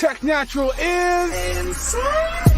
Tech Natural is...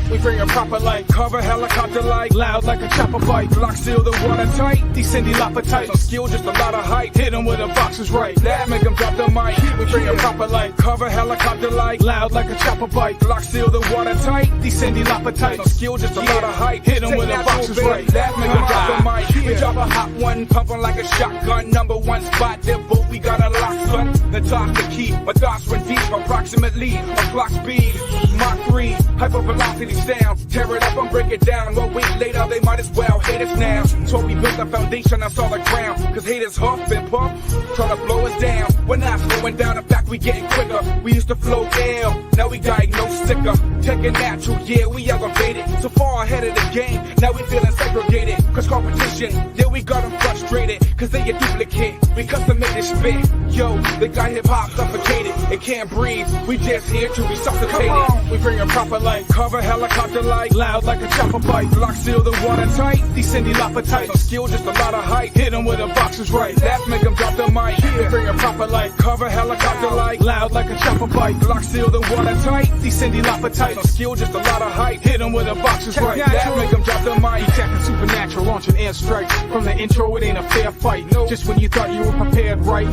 We bring a proper light, cover helicopter light, loud like a chopper bite, block seal the water tight, descending appetite, no skill, just a lot of hype, hit them with the boxes right, that make them drop the mic. We bring a proper light, cover helicopter light, loud like a chopper bite, block seal the water tight, descending appetite, no skill, just a lot of hype, hit them with the boxes right, that make them drop the mic. We drop a hot one, pumping like a shotgun, number one spot, their boat, we got a lock, son. The top the key, my thoughts run deep, approximately a clock speed, Mach 3, hyper velocity sound, tear it up and break it down. Well, wait later, they might as well hate us now. So we built a foundation on solid ground, cause haters huff and puff, try to blow us down. We're not slowing down, in fact, we getting quicker. We used to flow ill, now we diagnose sicker. Taking natural, yeah, we elevated, so far ahead of the game. Now we feeling segregated, cause competition, yeah, we got them frustrated, cause they a duplicate, we custom made this spit. Yo, they got hip-hop suffocated, it can't breathe, we just here to resuscitate it. We bring a proper light, cover helicopter light, loud like a chopper bite, block seal the water tight, descending appetite, no skill, just a lot of hype, hit them with the boxes right, that make them drop the mic. We bring a proper light, cover helicopter light, loud like a chopper bite, block seal the water tight, descending appetite, no skill, just a lot of hype, hit them with the boxes right, that make them drop the mic. Attacking supernatural, launching air strikes, from the intro it ain't a fair fight, just when you thought you were prepared right,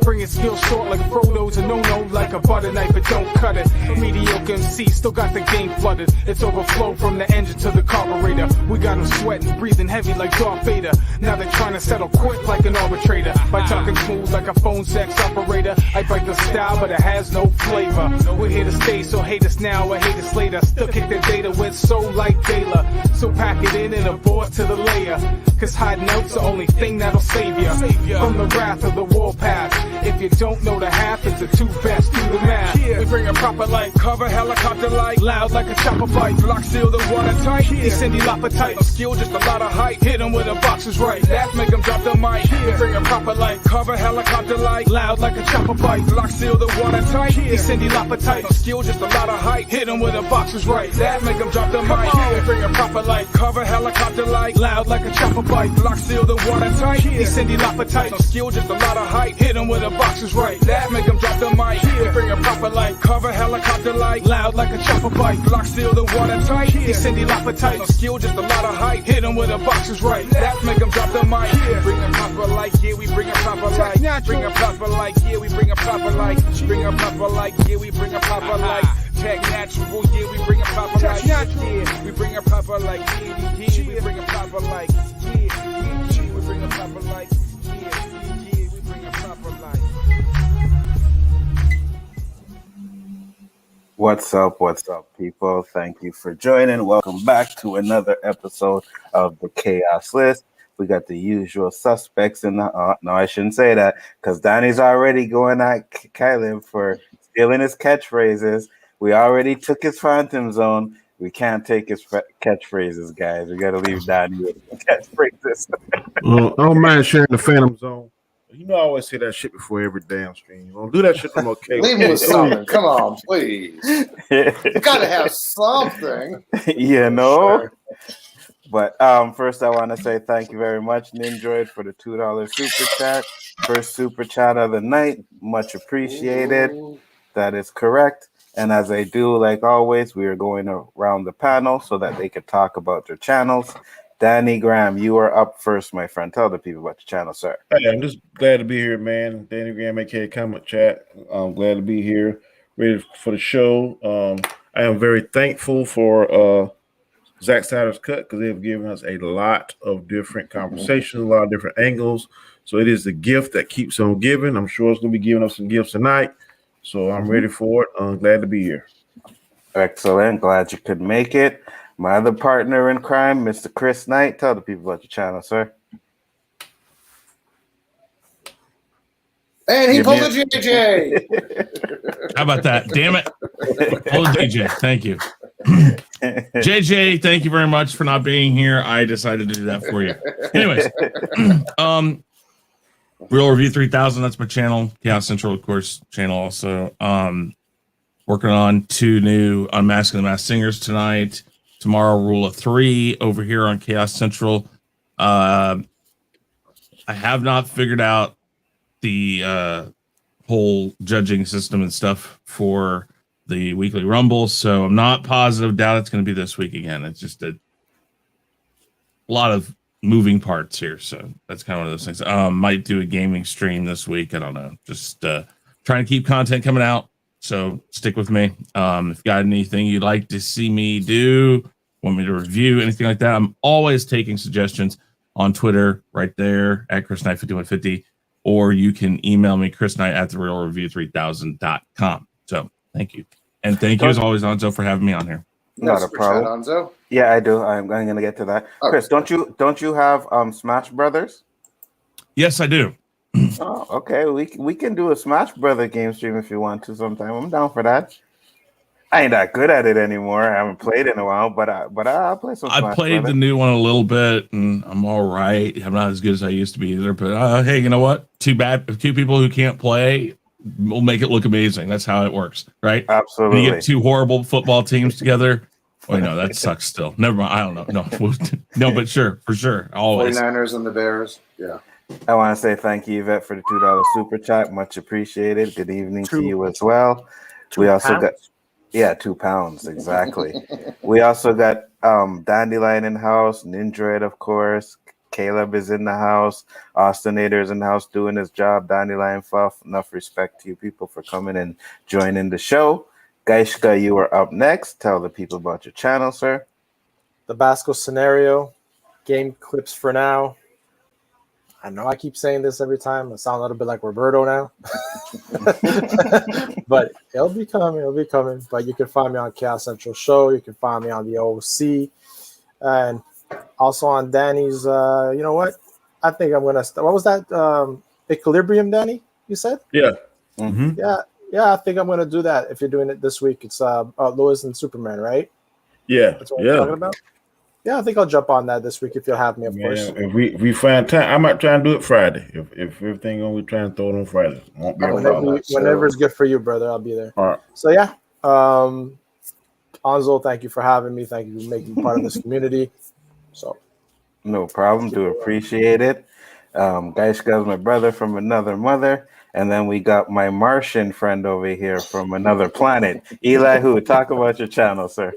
bringing skills short like Frodo's a no-no, like a butter knife, but don't cut it. Mediocre MC still got the game flooded. It's overflow from the engine to the carburetor. We got them sweating, breathing heavy like Darth Vader. Now they're trying to settle quick like an arbitrator. By talking smooth like a phone sex operator. I bite the style, but it has no flavor. We're here to stay, so hate us now or hate us later. Still kick the data with soul like Taylor. So pack it in and abort to the layer. Cause hiding out's the only thing that'll save ya from the wrath of the warpath. If you don't know the half, it's a too fast, do the math. We bring a proper light, cover helicopter light, loud like a chopper bite, block seal the water tight, descending appetite, no skill, just a lot of hype, hit them with the boxes right, that make them drop the mic. We bring a proper light, cover helicopter light, loud like a chopper bite, block seal the water tight, descending appetite, no skill, just a lot of hype, hit them with the boxes right, that make them drop the mic. We bring a proper light, cover helicopter light, loud like a chopper bite, block seal the water tight, descending appetite, no skill, just a lot of hype, hit them with the boxes right, that make them drop the mic. We bring a proper light, cover helicopter light, loud like a chopper bite, block seal the water tight, descending appetite, no skill, just a lot of hype, hit them with the boxes right, that make them drop the mic. Bring a proper light, yeah, we bring a proper light, bring a proper light, yeah, we bring a proper light, bring a proper light, yeah, we bring a proper light. Tech natural, yeah, we bring a proper light, yeah, we bring a proper light, yeah, we bring a proper light, yeah, we bring a proper light, yeah, we bring a proper light. What's up, people? Thank you for joining. Welcome back to another episode of the Chaos List. We got the usual suspects in the... no, I shouldn't say that, because Donnie's already going at Kylan for stealing his catchphrases. We already took his Phantom Zone. We can't take his catchphrases, guys. We got to leave Donnie with the catchphrases. I don't mind sharing the Phantom Zone. You know I always say that shit before every damn stream. You don't do that shit, I'm okay. Leave me with something. Come on, please. You gotta have something. You know? Sure. But first I want to say thank you very much, Ninjoid, for the $2 super chat. First super chat of the night. Much appreciated. Ooh. That is correct. And as I do, like always, we are going around the panel so that they could talk about their channels. Danny Graham, you are up first, my friend. Tell the people about your channel, sir. Hey, I'm just glad to be here, man. Danny Graham, AKA Comment Chat. I'm glad to be here, ready for the show. I am very thankful for Zack Snyder's Cut because they've given us a lot of different conversations, a lot of different angles. So it is the gift that keeps on giving. I'm sure it's going to be giving us some gifts tonight. So I'm ready for it. I'm glad to be here. Excellent. Glad you could make it. My other partner in crime, Mr. Chris Knight. Tell the people about your channel, sir. And he pulled the JJ. How about that? Damn it. Pull the JJ. Thank you. JJ, thank you very much for not being here. I decided to do that for you. Anyways, Real Review 3000, that's my channel. Chaos Central, of course, channel also. Working on 2 new Unmasking the Masked Singers tonight. Tomorrow, Rule of 3 over here on Chaos Central. I have not figured out the whole judging system and stuff for the weekly Rumble, so I'm not positive. Doubt it's going to be this week again. It's just a lot of moving parts here, so that's kind of one of those things. Might do a gaming stream this week. I don't know. Just trying to keep content coming out, so stick with me. If you got anything you'd like to see me do, want me to review, anything like that, I'm always taking suggestions on Twitter right there at ChrisKnight5150, or you can email me, ChrisKnight at therealreview3000.com. So thank you. And thank you as always, Anzo, for having me on here. Not a problem. Chat, yeah, I do. I'm going to get to that. Oh, Chris, don't you have Smash Brothers? Yes, I do. Oh, okay. We can do a Smash Brother game stream if you want to sometime. I'm down for that. I ain't that good at it anymore. I haven't played in a while, but I'll play some. I played the new one a little bit, and I'm all right. I'm not as good as I used to be either. But hey, you know what? Too bad. Two people who can't play will make it look amazing. That's how it works, right? Absolutely. When you get two horrible football teams together. Wait, no, that sucks still. Never mind. I don't know. No, but sure, for sure. Always. 49ers and the Bears. Yeah. I want to say thank you, Yvette, for the $2 super chat. Much appreciated. Good evening to you as well. We also got. Yeah, £2 exactly. We also got Dandelion in house, Nindroid, of course. Caleb is in the house. Austinator is in the house doing his job. Dandelion Fuff. Enough respect to you people for coming and joining the show. Gaishka, you are up next. Tell the people about your channel, sir. The Basco Scenario, game clips for now. I know I keep saying this every time. I sound a little bit like Roberto now. But it'll be coming. But you can find me on Chaos Central Show. You can find me on the OC. And also on Danny's, you know what? I think I'm going to start. What was that? Equilibrium, Danny, you said? Yeah. Mm-hmm. Yeah, I think I'm going to do that if you're doing it this week. It's Lois and Superman, right? Yeah. That's what we're talking about? Yeah, I think I'll jump on that this week if you'll have me, of course. If we find time, I might try and do it Friday. If everything on, we try and throw it on Friday. Won't be a problem. Whenever it's good for you, brother, I'll be there. All right. So yeah, Anzo, thank you for having me. Thank you for making me part of this community. So, no problem. Do appreciate it. Gaishka's my brother from another mother. And then we got my Martian friend over here from another planet. Elihu, talk about your channel, sir.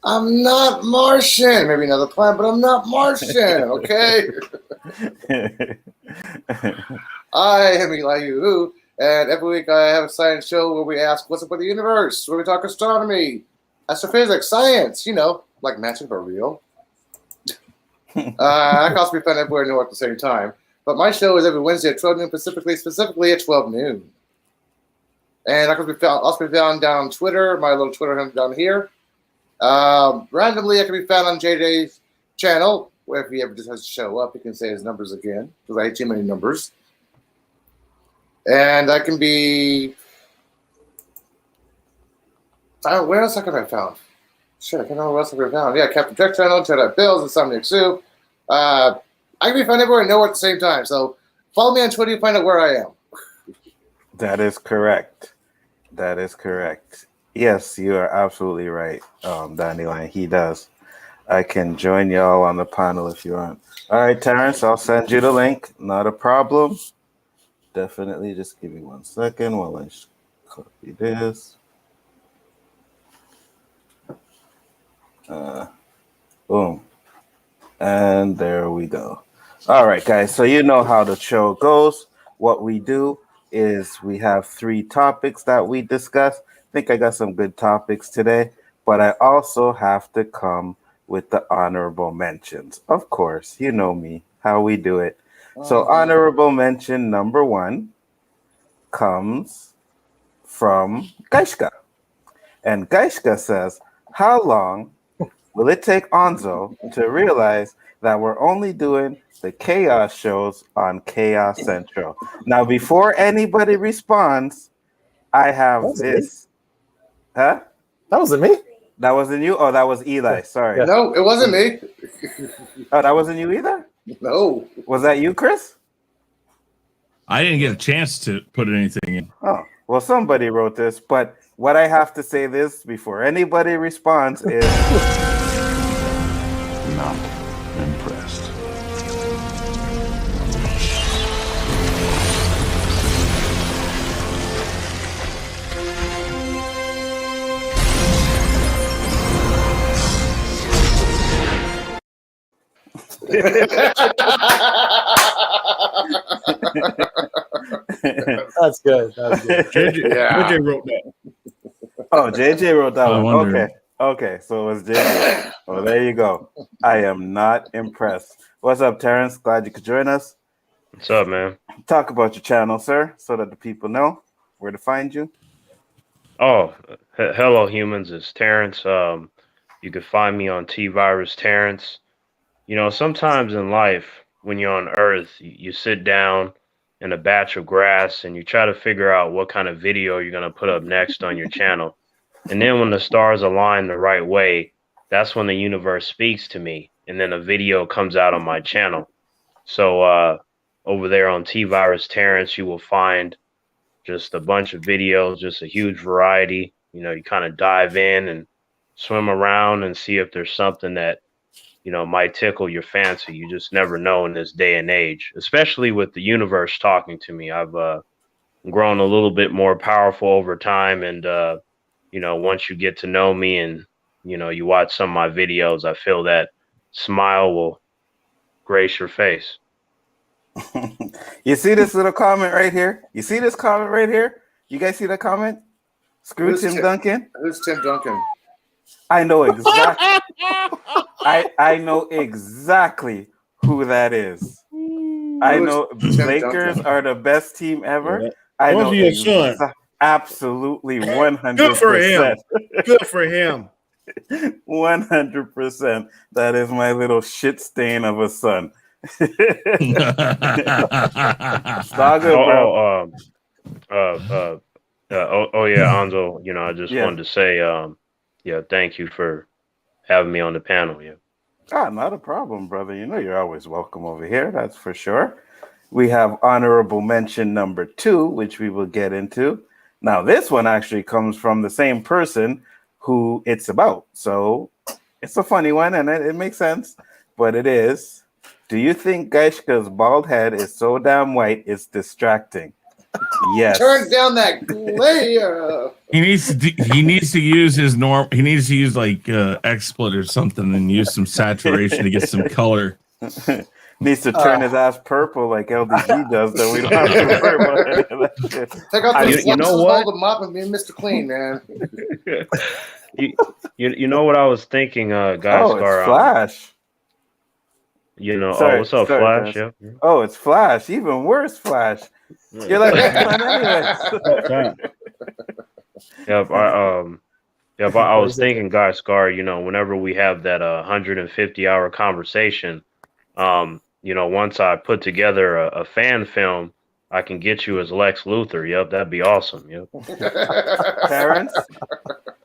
I'm not Martian. Maybe another planet, but I'm not Martian, okay? I am Elihu-Who, and every week I have a science show where we ask, what's up with the universe? Where we talk astronomy, astrophysics, science, like magic for real. I can also be found everywhere and nowhere at the same time. But my show is every Wednesday at 12 noon specifically at 12 noon. And I can also be found down on Twitter, my little Twitter handle down here. Randomly, I can be found on JJ's channel, where if he ever just has to show up, he can say his numbers again, because I hate too many numbers. And I can be... where else can I be found? Shit, I can't remember where else I can be found. Yeah, Captain Tech channel, Jedi Bills, Insomniac Soup. I can be found everywhere and nowhere at the same time. So follow me on Twitter to find out where I am. That is correct. Yes, you are absolutely right, Dandelion. He does. I can join y'all on the panel if you want. All right, Terrence, I'll send you the link. Not a problem. Definitely. Just give me 1 second while I just copy this. Boom. And there we go. All right, guys. So you know how the show goes. What we do is we have 3 topics that we discuss. I think I got some good topics today, but I also have to come with the honorable mentions. Of course, you know me, how we do it. So honorable mention number 1 comes from Gaishka. And Gaishka says, how long will it take Anzo to realize that we're only doing the Chaos shows on Chaos Central? Now, before anybody responds, I have this. Huh? That wasn't me. That wasn't you? Oh, that was Eli. Sorry. No, it wasn't me. Oh, that wasn't you either? No. Was that you, Chris? I didn't get a chance to put anything in. Oh, well, somebody wrote this, but what I have to say this before anybody responds is Not impressed. That's good. That's good. JJ wrote that. Oh, JJ wrote that I one. wonder. Okay, so it was JJ. Well, there you go. I am not impressed. What's up, Terrence? Glad you could join us. What's up, man? Talk about your channel, sir, so that the people know where to find you. Oh, hello, humans. It's Terrence. You can find me on T-Virus Terrence. You know, sometimes in life, when you're on Earth, you sit down in a batch of grass and you try to figure out what kind of video you're going to put up next on your channel. And then when the stars align the right way, that's when the universe speaks to me. And then a video comes out on my channel. So over there on T-Virus Terrence, you will find just a bunch of videos, just a huge variety. You know, you kind of dive in and swim around and see if there's something that, you know, might tickle your fancy. You just never know in this day and age, especially with the universe talking to me. I've grown a little bit more powerful over time. And, you know, once you get to know me and, you know, you watch some of my videos, I feel that smile will grace your face. You see this little comment right here? You see this comment right here? You guys see the comment? Screw Who's Tim Duncan. Who's Tim Duncan? I know exactly. I know exactly who that is. I know Lakers are the best team ever. Yeah. I know Your son. absolutely 100%. Good for him. Good for him. 100%. That is my little shit stain of a son. It's all good, bro. Yeah, Anzo, you know, I just wanted to say, yeah, thank you for having me on the panel. Yeah. Not a problem, brother. You know you're always welcome over here. That's for sure. We have honorable mention number 2, which we will get into. Now, this one actually comes from the same person who it's about. So it's a funny one, and it makes sense. But it is. Do you think Geishka's bald head is so damn white it's distracting? Yes. Turn down that glare. He needs to use his norm. He needs to use like XSplit or something and use some saturation to get some color. Needs to turn his ass purple like LDG does. Then we don't have to worry about it. Take out those you know what? the mop and be Mr. Clean, man. you know what I was thinking, guys? Oh, it's Flash. You know, Sorry, what's up, sorry, Flash? Yeah. Oh, it's Flash. Even worse, Flash. You're like anyway. Yep. I was thinking, guys, Scar. You know, whenever we have that 150-hour conversation, you know, once I put together a fan film, I can get you as Lex Luthor. Yep, that'd be awesome. Yep. Parents,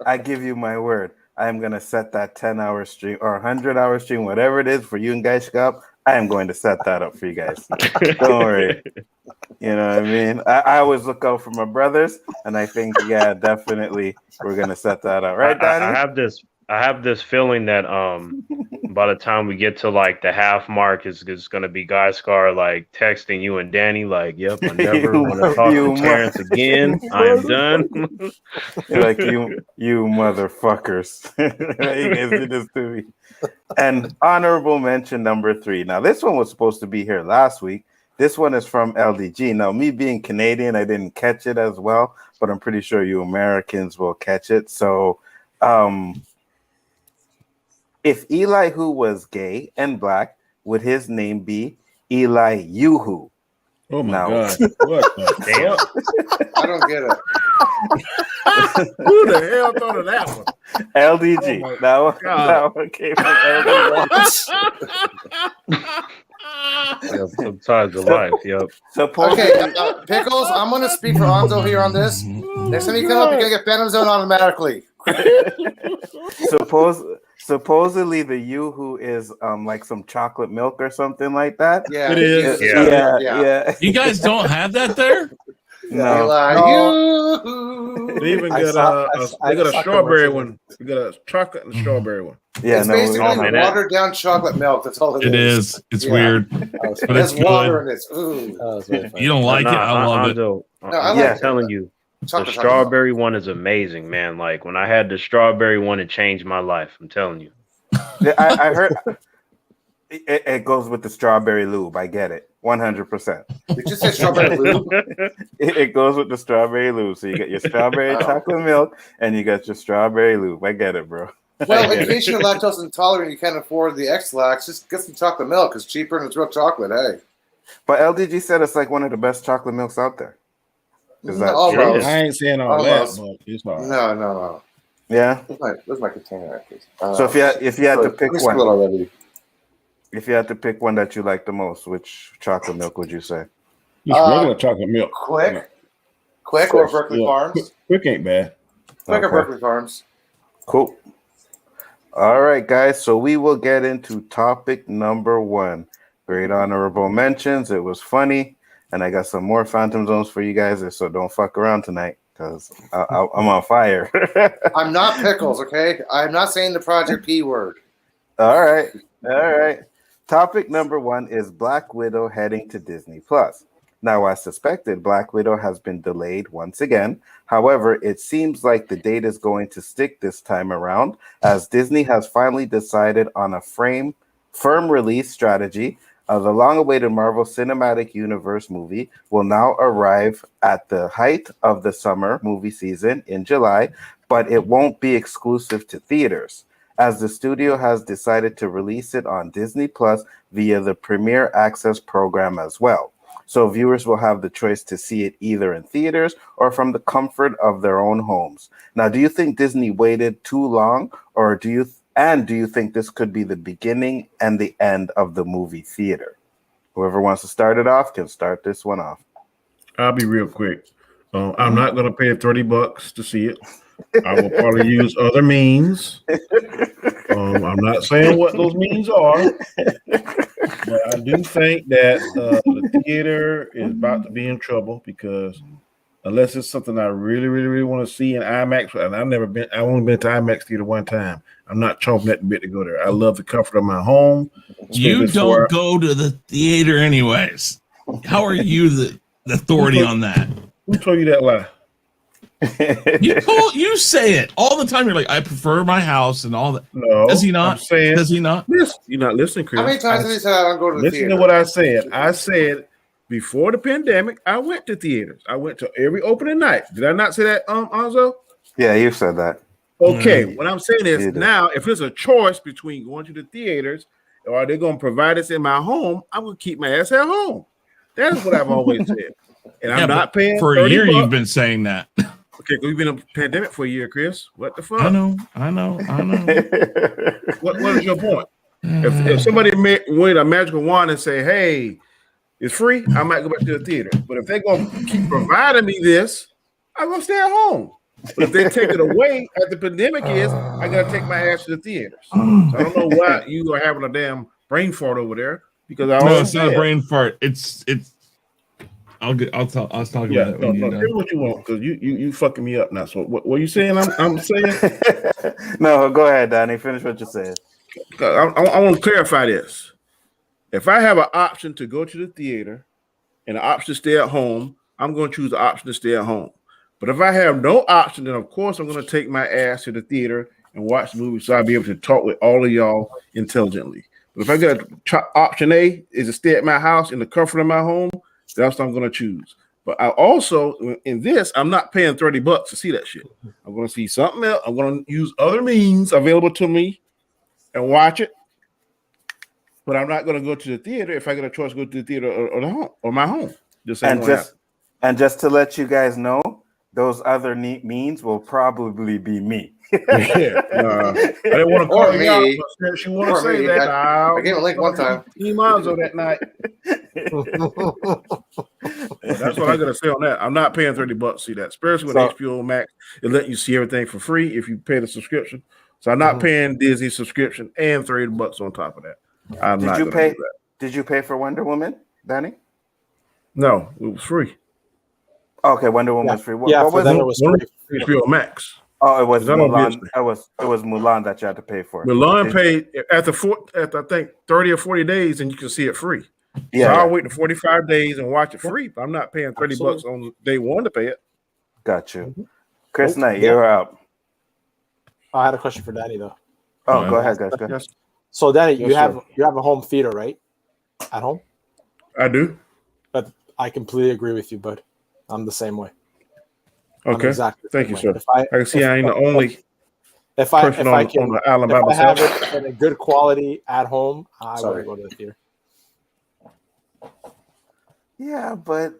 I give you my word. I am going to set that 10-hour stream or 100-hour stream, whatever it is for you and Guy Shop. I am going to set that up for you guys. Don't worry. You know what I mean? I always look out for my brothers, and I think, yeah, definitely we're going to set that up. Right, Danny? I have this feeling that by the time we get to like the half mark, it's going to be Guy Scar like texting you and Danny like, "Yep, I never want to talk to Terrence again. I am done." Like you motherfuckers! You guys did this to me. And honorable mention number 3. Now this one was supposed to be here last week. This one is from LDG. Now me being Canadian, I didn't catch it as well, but I'm pretty sure you Americans will catch it. So. If Elihu was gay and black, would his name be Elihu-Who? Oh my God! What the hell? I don't get it. Who the hell thought of that one? LDG. Oh that one came from LDG. Yep, sometimes of life. Yep. Okay, Pickles, I'm going to speak for Anzo here on this. Next time you come up, you're going to get Phantom Zone automatically. Supposedly the Yoo-Hoo is like some chocolate milk or something like that. Yeah, it is. Yeah. You guys don't have that there? No. They even got a strawberry one. We got a chocolate and a strawberry one. Yeah, it's basically watered down chocolate milk. That's all it is. It's weird. But it's water good. in it. Ooh. You don't like it? I love it. I'm telling you, the strawberry one is amazing, man. Like when I had the strawberry one, it changed my life. I'm telling you. I heard It goes with the strawberry lube. I get it, 100%. Did you say strawberry lube? It goes with the strawberry lube. So you get your strawberry chocolate milk and you got your strawberry lube. I get it, bro. Well, in case you're lactose intolerant, you can't afford the X-Lax, just get some chocolate milk. It's cheaper and it's real chocolate, hey. But LDG said it's like one of the best chocolate milks out there. Is that Almost. I ain't saying all Almost. that, but it's all right. No. Yeah. Where's my container? So if you had to pick one, already. if you had to pick one that you like the most, which chocolate milk would you say? Just regular chocolate milk. Quick or Berkeley Farms? Quick ain't bad. Quick or Berkeley Farms. Cool. All right, guys. So we will get into topic number 1. Great honorable mentions. It was funny. And I got some more Phantom Zones for you guys. So don't fuck around tonight because I'm on fire. I'm not Pickles, okay? I'm not saying the Project P word. All right. Topic number 1 is Black Widow heading to Disney Plus. Now, as suspected, Black Widow has been delayed once again. However, it seems like the date is going to stick this time around, as Disney has finally decided on a firm release strategy. The long-awaited Marvel Cinematic Universe movie will now arrive at the height of the summer movie season in July, but it won't be exclusive to theaters, as the studio has decided to release it on Disney Plus via the Premier Access program as well. So viewers will have the choice to see it either in theaters or from the comfort of their own homes. Now, do you think Disney waited too long, or do you think this could be the beginning and the end of the movie theater? Whoever wants to start it off can start this one off. I'll be real quick. I'm not going to pay $30 to see it. I will probably use other means. I'm not saying what those means are, but I do think that the theater is about to be in trouble because unless it's something I really, really, really want to see in IMAX, and I've only been to IMAX theater one time. I'm not chomping at the bit to go there. I love the comfort of my home. You don't go to the theater anyways. How are you the authority on that? Who told you that lie? You say it all the time. You're like, I prefer my house and all that. No, does he not? I'm saying, does he not? You're not listening, Chris. How many times have you said I don't go to the Listen theater? to what I said. I said before the pandemic, I went to theaters. I went to every opening night. Did I not say that, Anzo? Yeah, you said that. Okay, what I'm saying is now, if it's a choice between going to the theaters or they're going to provide us in my home, I'm going to keep my ass at home. That's what I've always said. And I'm not paying for a year. You've been saying that. Okay, we've been in a pandemic for a year, Chris. What the fuck? I know. What is your point? If somebody win a magical wand and say, hey, it's free, I might go back to the theater. But if they're going to keep providing me this, I'm going to stay at home. But if they take it away, as the pandemic is, I got to take my ass to the theaters. So I don't know why you are having a damn brain fart over there. Because it's not a brain fart. It's. I'll talk about it. Tell what you want, because you fucking me up now. So what are you saying? I'm saying. No, go ahead, Donnie. Finish what you're saying. I want to clarify this. If I have an option to go to the theater and an option to stay at home, I'm going to choose the option to stay at home. But if I have no option, then of course I'm going to take my ass to the theater and watch the movie so I'll be able to talk with all of y'all intelligently. But if I got option A is to stay at my house in the comfort of my home, that's what I'm going to choose. But I also, in this, I'm not paying $30 to see that shit. I'm going to see something else. I'm going to use other means available to me and watch it. But I'm not going to go to the theater if I get a choice to go to the theater or the home or my home. Just to let you guys know, those other means will probably be me. I didn't want to call you out, but since you want to say that, I gave a link one time. Imanzo that night. That's what I gotta say on that. I'm not paying $30 to see that, especially with HBO Max. It let you see everything for free if you pay the subscription. So I'm not paying Disney subscription and $30 on top of that. Did you pay for Wonder Woman, Danny? No, it was free. Okay, Wonder Woman was free. It was free. HBO Max. Oh, it was Mulan. It was Mulan that you had to pay for. Mulan paid after I think 30 or 40 days, and you can see it free. Yeah, so I'll wait the 45 days and watch it free. But I'm not paying $30 on day one to pay it. Got you, Chris Knight. You're up. I had a question for Danny though. Oh, go ahead, guys. So then you Yes, have sir. you have a home theater, right? At home. I do. But I completely agree with you, bud. I'm the same way. Okay. Exactly the Thank same you, way. sir. I can see I ain't the only If I person on the island by if I have myself. it in a good quality at home, I Sorry. wouldn't go to the theater. Yeah, but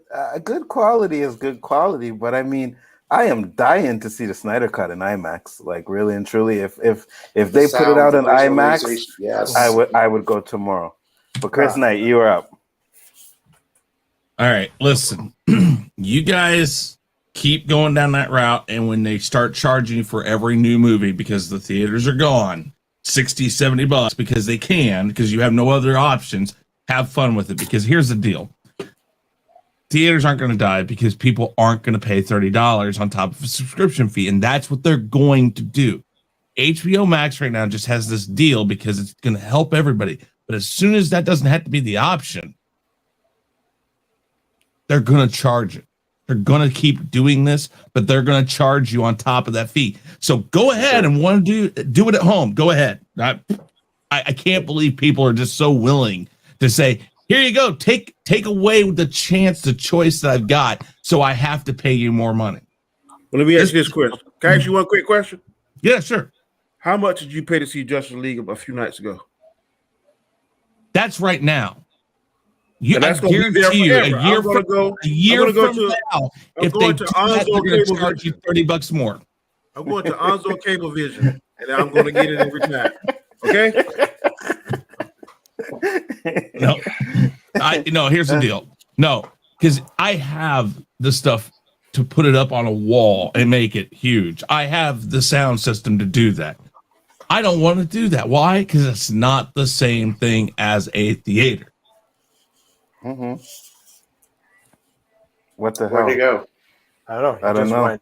good quality is good quality. But I mean, I am dying to see the Snyder Cut in IMAX. Like really and truly, if they put it out in IMAX, yes, I would go tomorrow. But Chris Knight, you are up. All right, listen, you guys keep going down that route, and when they start charging you for every new movie because the theaters are gone, $60-$70 because they can, because you have no other options, have fun with it. Because here's the deal. Theaters aren't going to die because people aren't going to pay $30 on top of a subscription fee, and that's what they're going to do. HBO Max right now just has this deal because it's going to help everybody. But as soon as that doesn't have to be the option, they're going to charge it. They're going to keep doing this, but they're going to charge you on top of that fee. So go ahead and want to do it at home. Go ahead. I can't believe people are just so willing to say, here you go. Take away the choice that I've got, so I have to pay you more money. Well, let me ask you this question. Can I ask you one quick question? Yeah, sure. How much did you pay to see Justice League a few nights ago? That's right now. I guarantee you, a year from now, if they do that, they're going to charge you $30 more. I'm going to Onzo Cablevision, and I'm going to get it every time. Okay? No, here's the deal. No, because I have the stuff to put it up on a wall and make it huge. I have the sound system to do that. I don't want to do that. Why? Because it's not the same thing as a theater. Mm-hmm. What the hell? Where'd you go? I don't know. I don't know.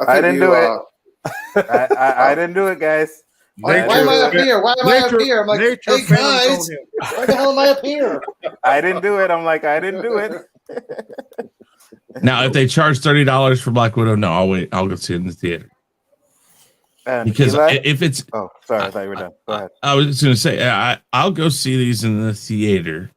I didn't do it. I didn't do it, guys. Why am I up here? Why am I up here? I'm like, hey guys, why the hell am I up here? I didn't do it. I'm like, I didn't do it. Now, if they charge $30 for Black Widow, no, I'll wait. I'll go see it in the theater. Because Eli? if it's, oh, sorry, I thought you were done. Go ahead. I was just going to say, I'll go see these in the theater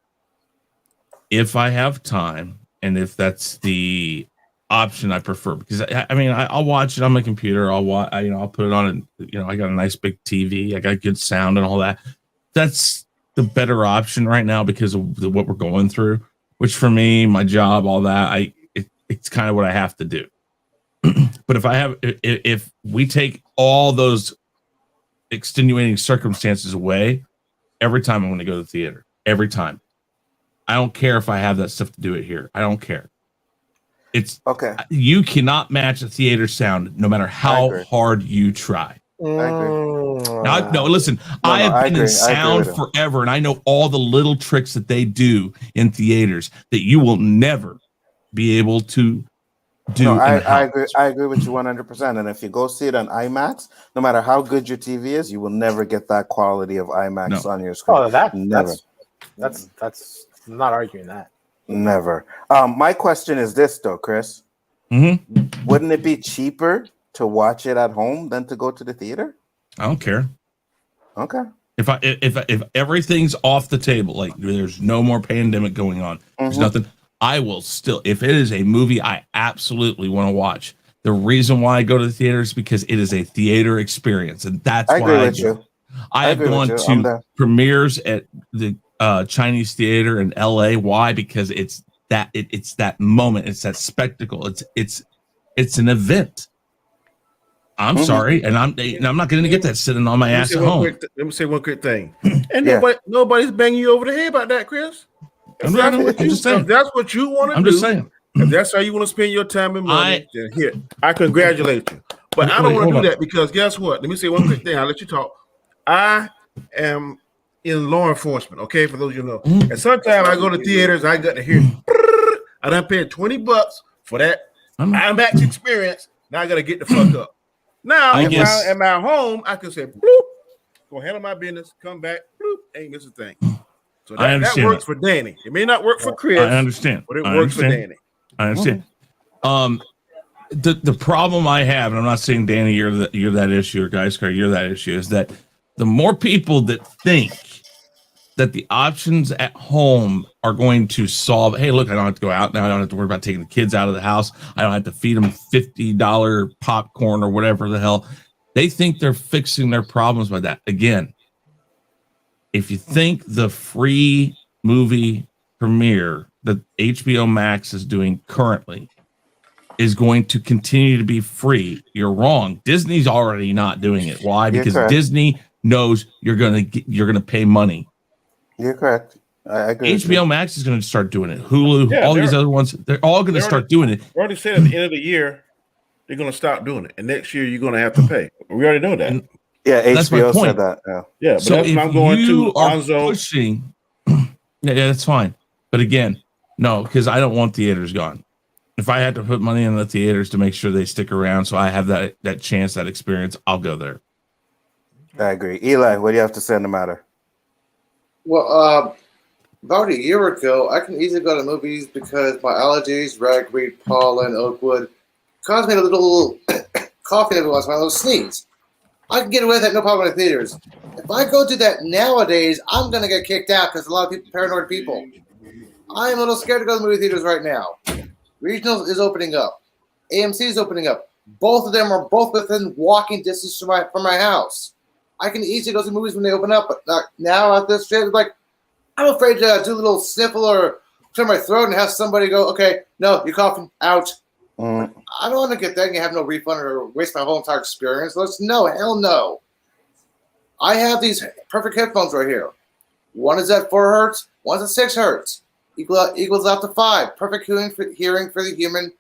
if I have time and if that's the option I prefer. Because I'll watch it on my computer. I'll put it on. I got a nice big TV. I got good sound and all that. That's the better option right now because of what we're going through. Which for me, my job, all that, it's kind of what I have to do. But if we take all those extenuating circumstances away, every time I'm going to go to the theater. Every time. I don't care if I have that stuff to do it here. I don't care. It's okay. You cannot match a theater sound no matter how hard you try. I agree. No, listen, I have been in sound forever, and I know all the little tricks that they do in theaters that you will never be able to do. No, I agree. I agree with you 100%. And if you go see it on IMAX, no matter how good your TV is, you will never get that quality of IMAX on your screen. Oh, never. That's I'm not arguing that. Never. My question is this though, Chris. Mm-hmm. Wouldn't it be cheaper to watch it at home than to go to the theater? I don't care. Okay. If everything's off the table, like there's no more pandemic going on, there's nothing, I will still, if it is a movie I absolutely want to watch, the reason why I go to the theater is because it is a theater experience, and that's why I go. I have gone to premieres at the Chinese theater in LA. Why? Because it's that moment, it's that spectacle, it's an event. I'm sorry, and I'm not going to get that sitting on my ass at home. Let me say one quick thing. And nobody's banging you over the head about that, Chris. I'm just saying. If that's what you want to do. I'm just saying. If that's how you want to spend your time and money, then here, I congratulate you. But I don't want to do that because guess what? Let me say one quick thing. I'll let you talk. I am in law enforcement, okay? For those of you who know. And sometimes I go to theaters, I got to hear, I done paid $20 for that IMAX experience. Now I got to get the fuck up. Now, if I am at home, I can say, bloop, go handle my business, come back, bloop, ain't miss a thing. So that works for Danny. It may not work for Chris. I understand. But it works for Danny. I understand. The problem I have, and I'm not saying Danny, you're that issue, or Guys Car, you're that issue, is that the more people that think that the options at home are going to solve, hey, look, I don't have to go out now. I don't have to worry about taking the kids out of the house. I don't have to feed them $50 popcorn or whatever the hell. They think they're fixing their problems by that. Again, if you think the free movie premiere that HBO Max is doing currently is going to continue to be free, you're wrong. Disney's already not doing it. Why? Because Disney knows you're gonna pay money. You're correct. I agree. HBO Max is going to start doing it. Hulu, all these other ones, they're all going to start doing it. We already said at the end of the year they're going to stop doing it, and next year you're going to have to pay. We already know that. Yeah, HBO said that. Yeah, but so that's what I'm going to. Pushing, yeah, that's fine. But again, no, because I don't want theaters gone. If I had to put money in the theaters to make sure they stick around, so I have that chance, that experience, I'll go there. I agree. Eli, what do you have to say on the matter? Well, about a year ago, I can easily go to movies because my allergies, ragweed, pollen, oakwood, cause me a little coughing every once in a while, a little sneeze. I can get away with that, no problem in the theaters. If I go do that nowadays, I'm going to get kicked out because a lot of people, paranoid people. I am a little scared to go to the movie theaters right now. Regional is opening up. AMC is opening up. Both of them are both within walking distance from my house. I can easily go to movies when they open up, but not now at this shit. Like, I'm afraid to do a little sniffle or clear my throat and have somebody go, okay, no, you're coughing, out. I don't want to get that and have no refund or waste my whole entire experience. No, hell no. I have these perfect headphones right here. One is at 4 hertz, one's at 6 hertz. Equals out to 5. Perfect hearing for the human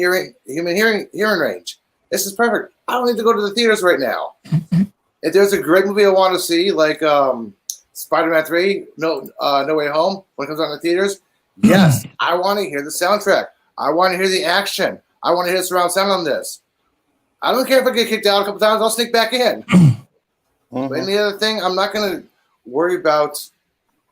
hearing range. This is perfect. I don't need to go to the theaters right now. If there's a great movie I want to see, like Spider-Man 3, No Way Home, when it comes out in the theaters, yes, I want to hear the soundtrack. I want to hear the action. I want to hear the surround sound on this. I don't care if I get kicked out a couple times. I'll sneak back in. But any other thing, I'm not going to worry about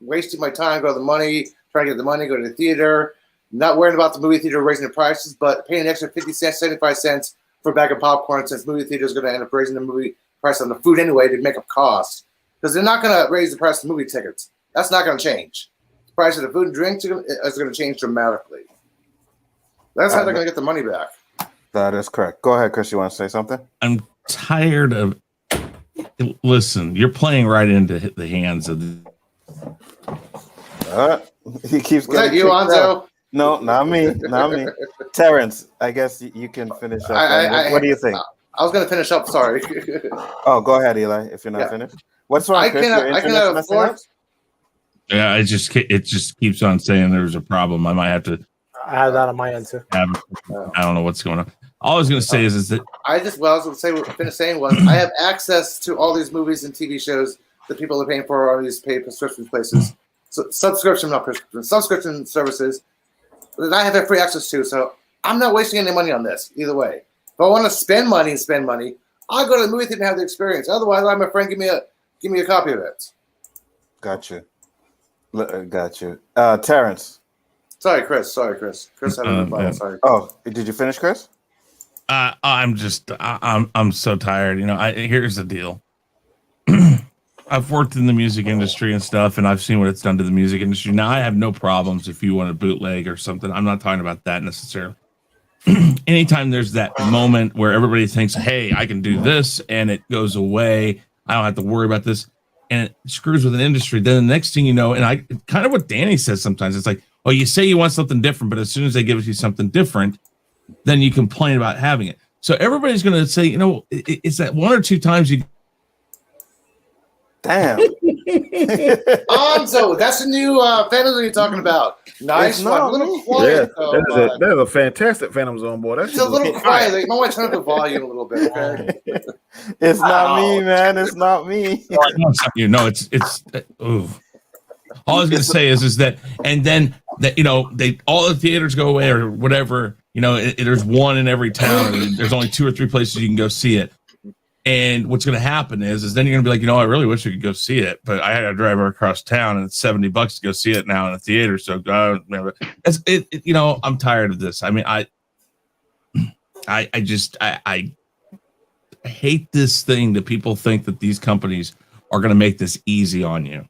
wasting my time, go to the money, trying to get the money, go to the theater, not worrying about the movie theater raising the prices, but paying an extra 50 cents, 75 cents for a bag of popcorn since movie theater is going to end up raising the movie price on the food anyway to make up costs. Because they're not going to raise the price of movie tickets. That's not going to change. The price of the food and drinks is going to change dramatically. That's how they're going to get the money back. That is correct. Go ahead, Chris. You want to say something? I'm tired of. Listen, you're playing right into the hands of the. He keeps. Was that you, Anzo? No, not me. Not me. Terrence, I guess you can finish up. What do you think? I was going to finish up. Sorry. Oh, go ahead, Eli. If you're not finished. What's wrong, Chris? I can afford. Yeah, it just keeps on saying there's a problem. I might have to. I have that on my end too. I don't know what's going on. All I was going to say is that I was going to say what I finished saying was I have access to all these movies and TV shows that people are paying for on these paid subscription places. So subscription services that I have free access to. So I'm not wasting any money on this either way. If I want to spend money, I'll go to the movie theater and have the experience. Otherwise, I'm a friend. Give me a copy of it. Got you. Terrence. Sorry, Chris. Chris had a final. Sorry. Oh, did you finish, Chris? I'm so tired. Here's the deal. I've worked in the music industry and stuff, and I've seen what it's done to the music industry. Now I have no problems if you want a bootleg or something. I'm not talking about that necessarily. Anytime there's that moment where everybody thinks, hey, I can do this, and it goes away, I don't have to worry about this, and it screws with an industry, then the next thing you know, and I kind of what Danny says sometimes, it's like, well, you say you want something different, but as soon as they give you something different, then you complain about having it. So everybody's going to say, it's that one or two times you. Damn. So that's the new Phantom Zone you're talking about. Nice one. A little quiet, though. That is a fantastic Phantom Zone, boy. That's it's a little quiet. Like, my wife turned up the volume a little bit. Okay? It's not me, man. It's not me. It's. Ooh. All I was going to say is that, and then that they all the theaters go away or whatever. There's one in every town. And there's only 2 or 3 places you can go see it. And what's going to happen is then you're going to be like, I really wish I could go see it, but I had to drive across town, and it's $70 to go see it now in a theater. So it's I'm tired of this. I mean, I hate this thing that people think that these companies are going to make this easy on you.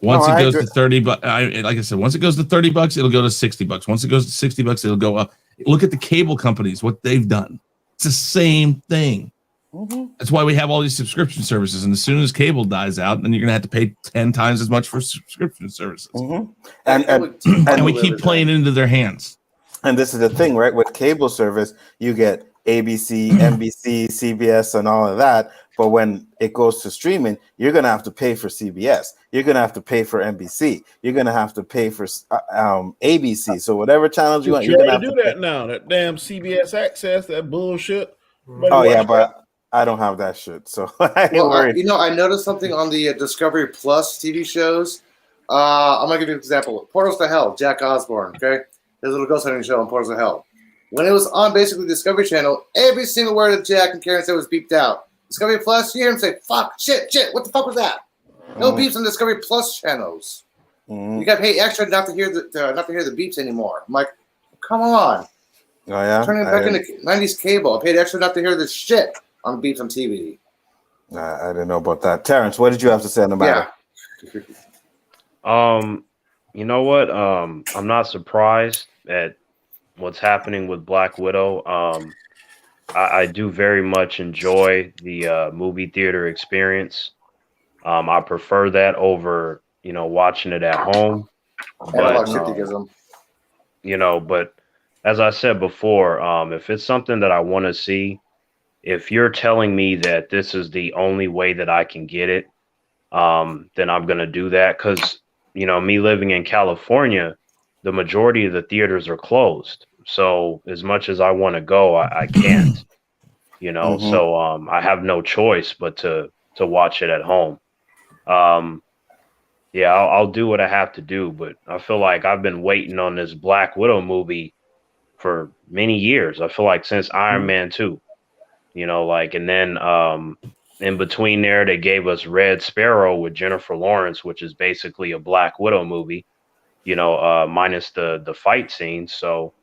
Once it goes to 30 bucks, like I said, once it goes to 30 bucks, it'll go to 60 bucks. Once it goes to 60 bucks, it'll go up. Look at the cable companies, what they've done. It's the same thing. That's why we have all these subscription services. And as soon as cable dies out, then you're going to have to pay 10 times as much for subscription services. And we keep playing into their hands. And this is the thing, right? With cable service, you get ABC, NBC, CBS, and all of that. But when it goes to streaming, you're going to have to pay for CBS. You're going to have to pay for NBC. You're going to have to pay for ABC. So whatever channels you want, you're going to have to do that now. That damn CBS access, that bullshit. Oh, yeah, but I don't have that shit. So I ain't worried. I noticed something on the Discovery Plus TV shows. I'm going to give you an example. Portals to Hell, Jack Osborne, okay? There's a little ghost hunting show on Portals to Hell. When it was on basically Discovery Channel, every single word that Jack and Karen said was beeped out. Discovery Plus, you hear him say, fuck, shit, what the fuck was that? No beeps on Discovery Plus channels. You got to pay extra not to hear the beeps anymore. I'm like, come on. Oh, yeah? Turning it back into 90s cable. I paid extra not to hear this shit on beeps on TV. I didn't know about that. Terrence, what did you have to say on the matter? You know what? I'm not surprised at what's happening with Black Widow. I do very much enjoy the movie theater experience. I prefer that over, watching it at home. But, but as I said before, if it's something that I want to see, if you're telling me that this is the only way that I can get it, then I'm going to do that. Because, me living in California, the majority of the theaters are closed. So as much as I want to go, I can't, so I have no choice but to watch it at home. I'll do what I have to do, but I feel like I've been waiting on this Black Widow movie for many years. I feel like since Iron Man 2, and then in between there, they gave us Red Sparrow with Jennifer Lawrence, which is basically a Black Widow movie, minus the fight scenes. So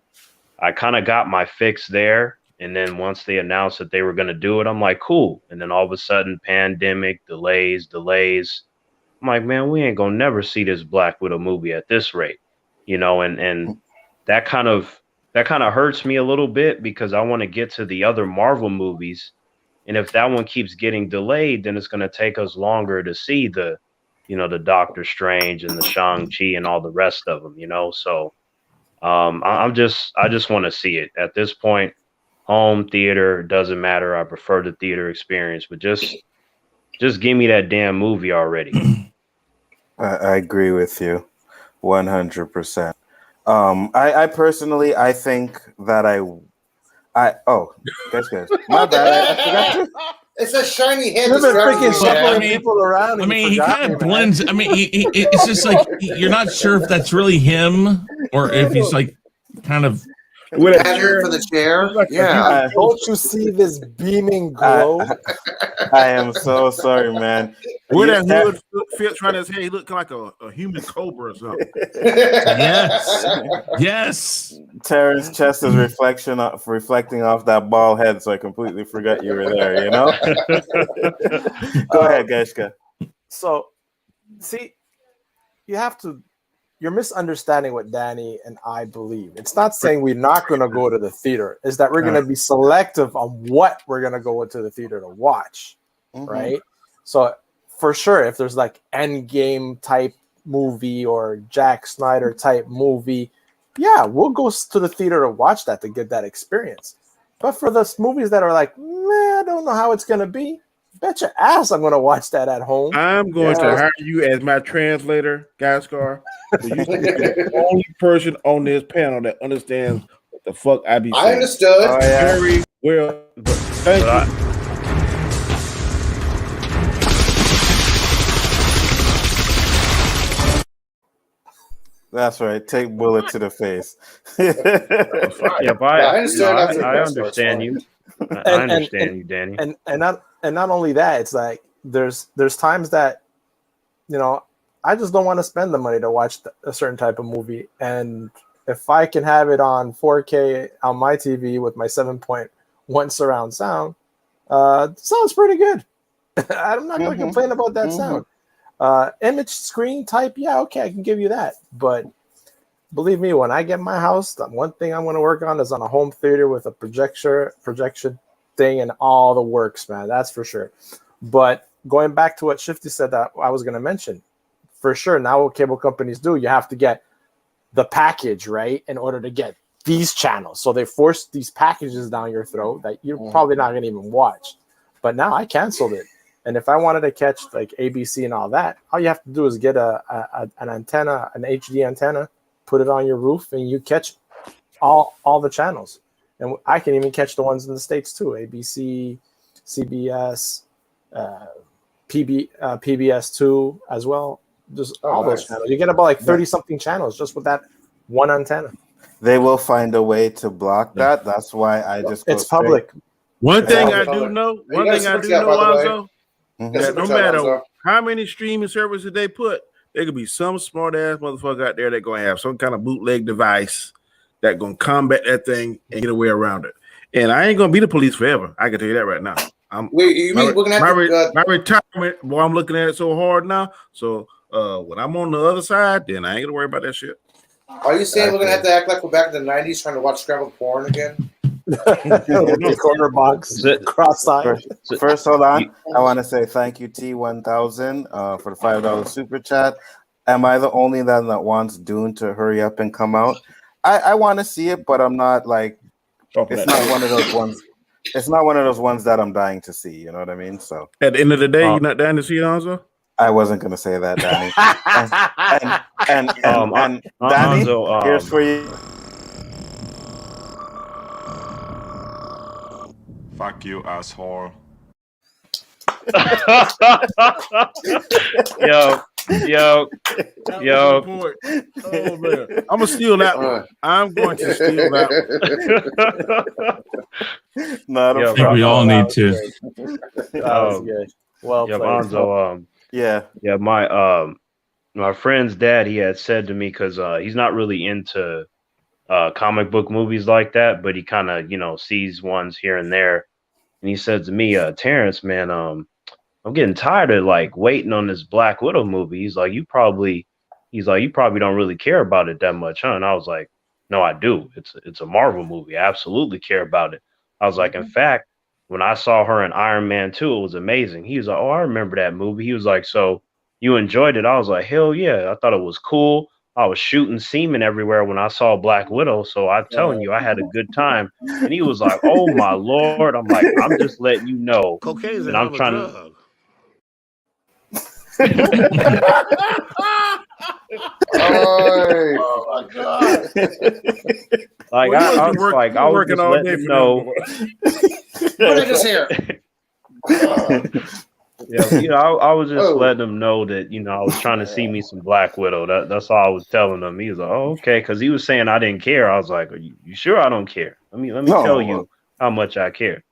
I kind of got my fix there. And then once they announced that they were going to do it, I'm like, cool. And then all of a sudden, pandemic, delays. I'm like, man, we ain't going to never see this Black Widow movie at this rate, and that kind of hurts me a little bit because I want to get to the other Marvel movies. And if that one keeps getting delayed, then it's going to take us longer to see the Doctor Strange and the Shang-Chi and all the rest of them, So I just want to see it at this point. Home theater doesn't matter. I prefer the theater experience, but just give me that damn movie already. I agree with you 100%. I personally, I think that guys, my bad. I forgot to. It's a shiny head. You've been freaking shuffling people around. He kind of blends. It's just like you're not sure if that's really him or if he's like kind of with a chair for the chair. Yeah. Don't you see this beaming glow? I am so sorry, man. With that hood fits around his head, he looked like a human cobra or something. Yes. Terrence's chest is reflecting off that bald head, so I completely forgot you were there. Go ahead, Geshka. So, see, you're misunderstanding what Danny and I believe. It's not saying we're not going to go to the theater. It's that we're going to be selective on what we're going to go into the theater to watch, right? So for sure, if there's like Endgame type movie or Jack Snyder type movie, yeah, we'll go to the theater to watch that to get that experience. But for those movies that are like, I don't know how it's going to be, bet your ass I'm going to watch that at home. I'm going to hire you as my translator, Gaskar. So you can be the only person on this panel that understands what the fuck I be saying. I understood. Oh, yeah. Very well. Thank you. That's right. Take bullet to the face. I understand you. I understand you, Danny. And not only that, it's like there's times that I just don't want to spend the money to watch a certain type of movie, and if I can have it on 4K on my TV with my 7.1 surround sound, Sounds pretty good. I'm not going to complain about that sound. Image screen type, yeah, okay, I can give you that. But believe me, when I get my house, the one thing I'm going to work on is on a home theater with a projection thing and all the works, man. That's for sure. But going back to what Shifty said that I was going to mention, for sure, now what cable companies do, you have to get the package, right, in order to get these channels. So they force these packages down your throat that you're probably not going to even watch. But now I canceled it. And if I wanted to catch like ABC and all that, all you have to do is get an antenna, an HD antenna, put it on your roof, and you catch all the channels. And I can even catch the ones in the States too, ABC, CBS, PBS2 as well. Just all those channels. You get about like 30-something channels just with that one antenna. They will find a way to block that. That's why I just it's public. One thing I do know, Alonzo, that no matter how many streaming services they put, there could be some smart ass motherfucker out there that gonna have some kind of bootleg device that gonna combat that thing and get away around it. And I ain't gonna be the police forever. I can tell you that right now. My retirement, boy, I'm looking at it so hard now. So when I'm on the other side, then I ain't gonna worry about that shit. Are you saying we're gonna have to act like we're back in the '90s trying to watch scrambled porn again? The corner box, cross-eyed. First, hold on. I want to say thank you, T1000, for the $5 super chat. Am I the only one that wants Dune to hurry up and come out? I want to see it, but I'm not like it's not one of those ones. It's not one of those ones that I'm dying to see. You know what I mean? So at the end of the day, you're not dying to see it, Alonzo? I wasn't gonna say that, Danny. and Danny, here's for you. Fuck you, asshole. yo. Oh man, I'm gonna steal that one. I'm going to steal that one. I think we all need to. That was good. Well played. Bonzo, my friend's dad, he had said to me, because he's not really into comic book movies like that, but he kind of sees ones here and there, and he said to me, Terrence, man, I'm getting tired of like waiting on this Black Widow movie. He's like, you probably don't really care about it that much, huh? And I was like, no, I do. It's a Marvel movie. I absolutely care about it. I was like, in fact, when I saw her in Iron Man 2, it was amazing. He was like, oh, I remember that movie. He was like, so you enjoyed it? I was like, hell yeah. I thought it was cool. I was shooting semen everywhere when I saw Black Widow. So I'm telling you, I had a good time. And he was like, oh my Lord. I'm like, I'm just letting you know. Cocaine's and I'm trying to. Oh my God. Like I was working all day for know. What is this here? Yeah, I was just letting them know that I was trying to see me some Black Widow. That's all I was telling him. He was like, "Oh, okay," because he was saying I didn't care. I was like, "Are you sure I don't care? Let me tell you how much I care."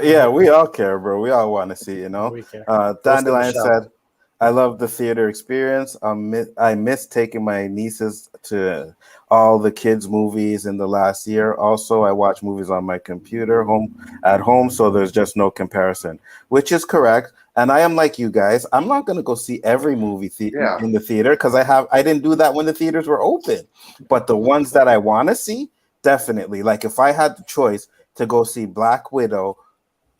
Yeah, we all care, bro. We all want to see, Dandelion said, I love the theater experience. I miss taking my nieces to all the kids' movies in the last year. Also, I watch movies on my computer at home, so there's just no comparison, which is correct. And I am like you guys. I'm not going to go see every movie in the theater because I didn't do that when the theaters were open. But the ones that I want to see, definitely. Like if I had the choice to go see Black Widow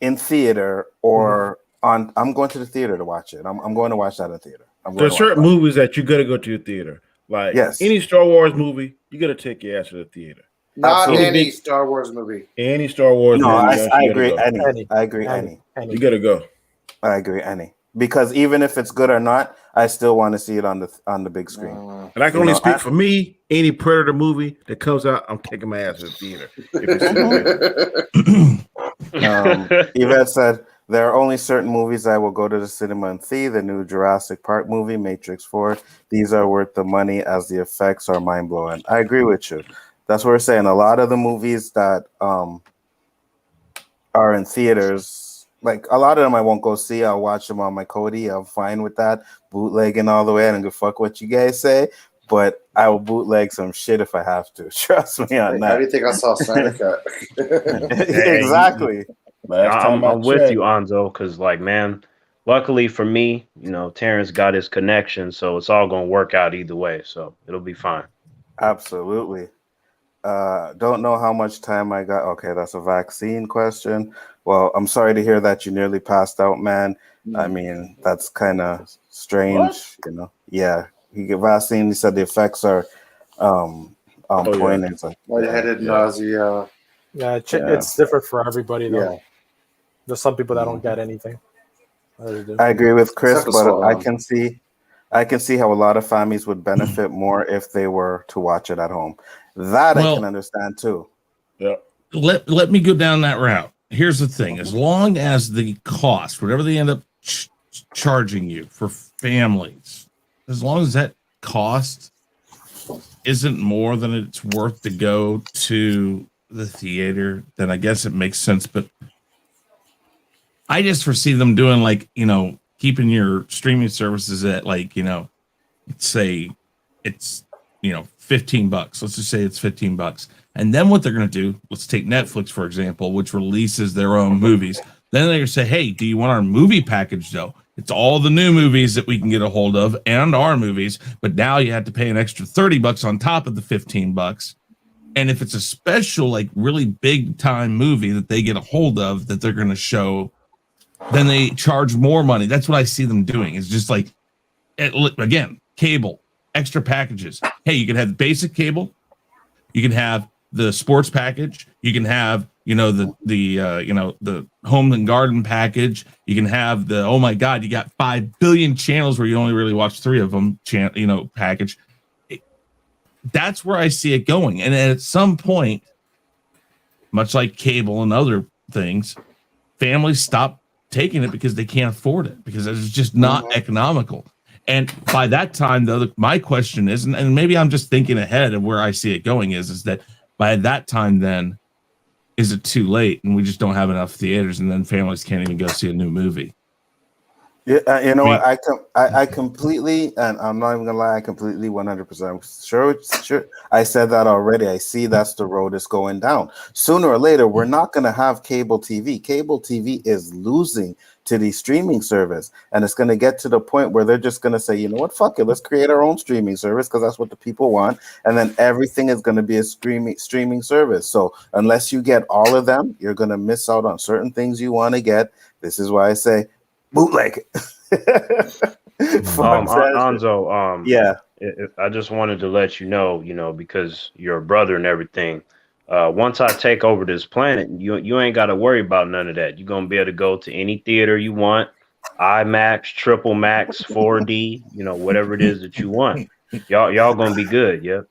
in theater or I'm going to the theater to watch it. I'm going to watch that in theater. There's certain movies that you got to go to the theater. Like any Star Wars movie, you got to take your ass to the theater. Not any Star Wars movie. Any Star Wars movie. I agree. I agree. Any. You got to go. I agree. Any. Because even if it's good or not, I still want to see it on the big screen. And I can only speak for me. Any Predator movie that comes out, I'm taking my ass to the theater. Yvette said, there are only certain movies I will go to the cinema and see. The new Jurassic Park movie, Matrix 4. These are worth the money as the effects are mind-blowing. I agree with you. That's what we're saying. A lot of the movies that are in theaters, like a lot of them I won't go see. I'll watch them on my Kodi. I'm fine with that. Bootlegging all the way. I don't give a fuck what you guys say. But I will bootleg some shit if I have to. Trust me on that. How do you think I saw Snyder Cut? Exactly. Last time I'm with checked. you, Anzo, because like, man, luckily for me, Terrence got his connection, so it's all gonna work out either way. So it'll be fine. Absolutely. Don't know how much time I got. Okay, that's a vaccine question. Well, I'm sorry to hear that you nearly passed out, man. I mean, that's kind of strange, Yeah, he get vaccine. He said the effects are on point. Yeah. It's like Lightheaded, nausea. Yeah, it's different for everybody though. Yeah. There's some people that don't get anything. Others do. I agree with Chris, Except for but Saul. I can see how a lot of families would benefit more if they were to watch it at home. That I can understand too. Yeah. Let me go down that route. Here's the thing: as long as the cost, whatever they end up charging you for families, as long as that cost isn't more than it's worth to go to the theater, then I guess it makes sense. But I just foresee them doing keeping your streaming services at say it's $15. Let's just say it's $15. And then what they're going to do, let's take Netflix, for example, which releases their own movies. Then they're going to say, hey, do you want our movie package, though? It's all the new movies that we can get a hold of and our movies. But now you have to pay an extra $30 on top of the $15. And if it's a special, really big time movie that they get a hold of that they're going to show, then they charge more money. That's what I see them doing. It's just again, cable, extra packages. Hey, you can have basic cable. You can have the sports package. You can have, the home and garden package. You can have the, oh my God, you got 5 billion channels where you only really watch 3 of them, package. That's where I see it going. And at some point, much like cable and other things, families stop taking it because they can't afford it, because it's just not economical. And by that time, though, my question is, and maybe I'm just thinking ahead of where I see it going, is that by that time, then, is it too late and we just don't have enough theaters, and then families can't even go see a new movie? Yeah, you know what? I completely, and I'm not even gonna lie, I completely 100% sure. I said that already. I see that's the road it's going down. Sooner or later, we're not gonna have cable TV. Cable TV is losing to the streaming service, and it's gonna get to the point where they're just gonna say, you know what, fuck it, let's create our own streaming service because that's what the people want, and then everything is gonna be a streaming service. So unless you get all of them, you're gonna miss out on certain things you want to get. This is why I say, bootleg. Anzo, yeah. I just wanted to let you know, because you're a brother and everything. Once I take over this planet, you ain't got to worry about none of that. You're gonna be able to go to any theater you want, IMAX, Triple Max, 4D, whatever it is that you want. Y'all gonna be good. Yeah.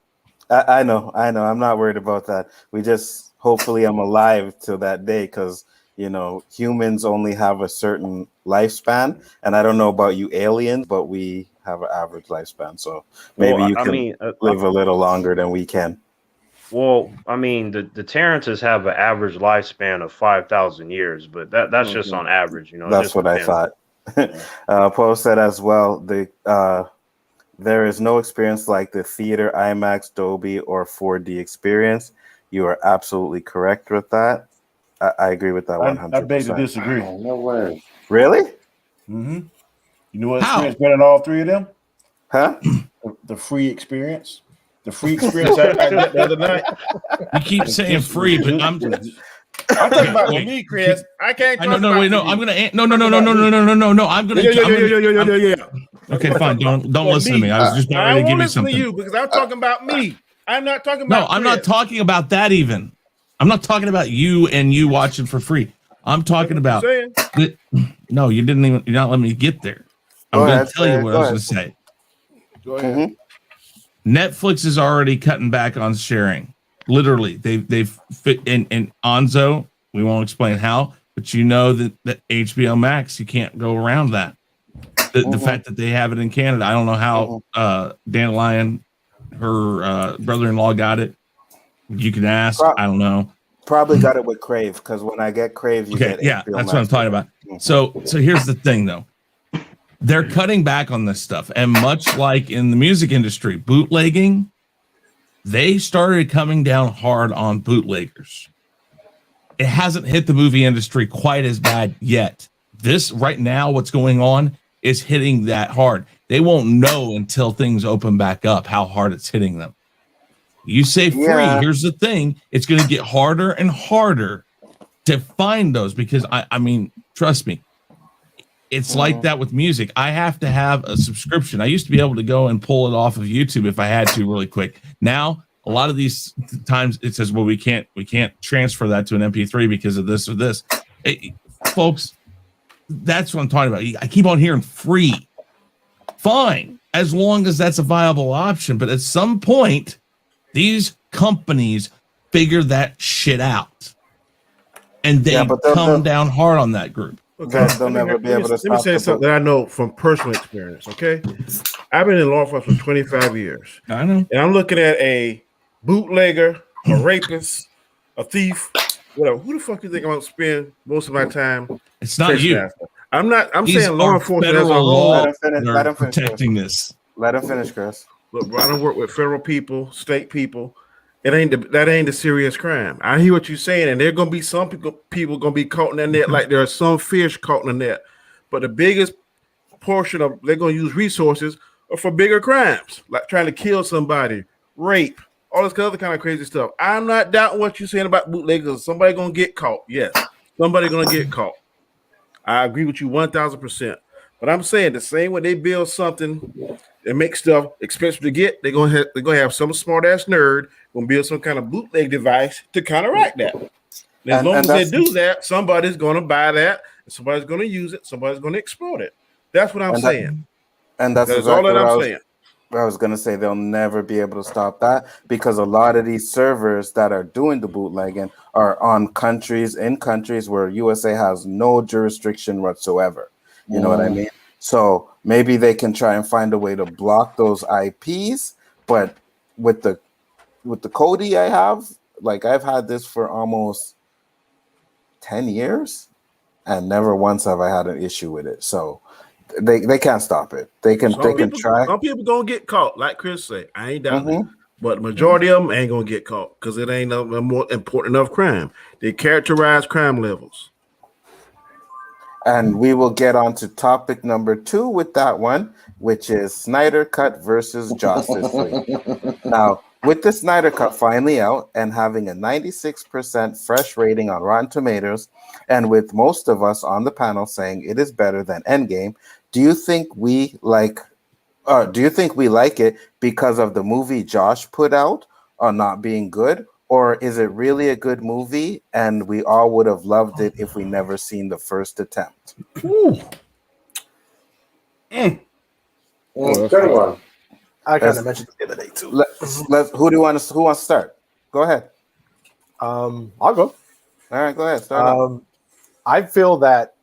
I know. I'm not worried about that. We just hopefully I'm alive till that day, because humans only have a certain lifespan, and I don't know about you aliens, but we have an average lifespan, so maybe you can live a little longer than we can. Well, I mean, the Terrences have an average lifespan of 5,000 years, but that's just on average, That's what I thought. Paul said as well, there is no experience like the theater, IMAX, Dolby, or 4D experience. You are absolutely correct with that. I agree with that 100%. I beg to disagree. Oh, no way. Really? Mm-hmm. You know what experience better than all 3 of them? Huh? The free experience. The free experience I got the other night. You keep saying free, but I'm talking about me, Chris. I can't talk about wait, no, me. I'm gonna no. I'm gonna Yeah. Okay, fine. Don't listen to me. I was just about ready to give you something. I won't listen to you because I'm talking about me. I'm not talking about No, I'm Chris. not talking about that even. I'm not talking about you and you watching for free. I'm talking about no, you're not letting me get there. I'm going to tell you what I was going to say. Go ahead. Netflix is already cutting back on sharing. Literally, they've fit in Onzo. We won't explain how, but that HBO Max, you can't go around that. The fact that they have it in Canada, I don't know how Dandelion, her brother-in-law, got it. You can ask. I don't know. Probably got it with Crave, because when I get Crave, you get yeah, HBO that's Max. what I'm talking about. So here's the thing, though. They're cutting back on this stuff, and much like in the music industry, bootlegging, they started coming down hard on bootleggers. it hasn't hit the movie industry quite as bad yet. This right now, what's going on is hitting that hard. They won't know until things open back up how hard it's hitting them. You say free. Yeah. Here's the thing. It's going to get harder and harder to find those because I mean, trust me, it's like that with music. I have to have a subscription. I used to be able to go and pull it off of YouTube if I had to really quick. Now, a lot of these times it says, well, we can't transfer that to an MP3 because of this or this. Folks, that's what I'm talking about. I keep on hearing free. Fine, as long as that's a viable option. But at some point, these companies figure that shit out. And they come down hard on that group. Okay. They'll never be able to stop. Let me say something that I know from personal experience, okay? I've been in law enforcement for 25 years. I know. And I'm looking at a bootlegger, a rapist, a thief, whatever. Who the fuck do you think I'm going to spend most of my time? It's not you. After? I'm These saying law are enforcement as a federal whole. law Let him finish, protecting this. Let him finish, Chris. Look, bro, I don't work with federal people, state people. That ain't the serious crime. I hear what you're saying, and there are gonna be some people gonna be caught in the net, like there are some fish caught in the net. But the biggest portion of they're gonna use resources are for bigger crimes, like trying to kill somebody, rape, all this other kind of crazy stuff. I'm not doubting what you're saying about bootleggers. Somebody gonna get caught. Yes, somebody gonna get caught. I agree with you 1,000%. But I'm saying the same way they build something and make stuff expensive to get, they're gonna have some smart ass nerd gonna build some kind of bootleg device to counteract that. And as long as they do that, somebody's gonna buy that, and somebody's gonna use it, somebody's gonna exploit it. That's what I'm saying. And that's exactly all that I'm saying. I was gonna say they'll never be able to stop that because a lot of these servers that are doing the bootlegging are on countries where USA has no jurisdiction whatsoever. You know what I mean? So maybe they can try and find a way to block those IPs, but with the Kodi I have, like I've had this for almost 10 years and never once have I had an issue with it. So they can't stop it. They can try. Some people gonna get caught, like Chris said. I ain't doubting it. But the majority of them ain't gonna get caught because it ain't a more important enough crime. They characterize crime levels. And we will get on to topic number 2 with that one, which is Snyder Cut versus Justice League. Now, with the Snyder Cut finally out and having a 96% fresh rating on Rotten Tomatoes, and with most of us on the panel saying it is better than Endgame, do you think we like it because of the movie Josh put out or not being good? Or is it really a good movie and we all would have loved it if we never seen the first attempt? Good one. I kind of mentioned it the other day too. Who wants to start? Go ahead. I'll go. All right, go ahead. Start. I feel that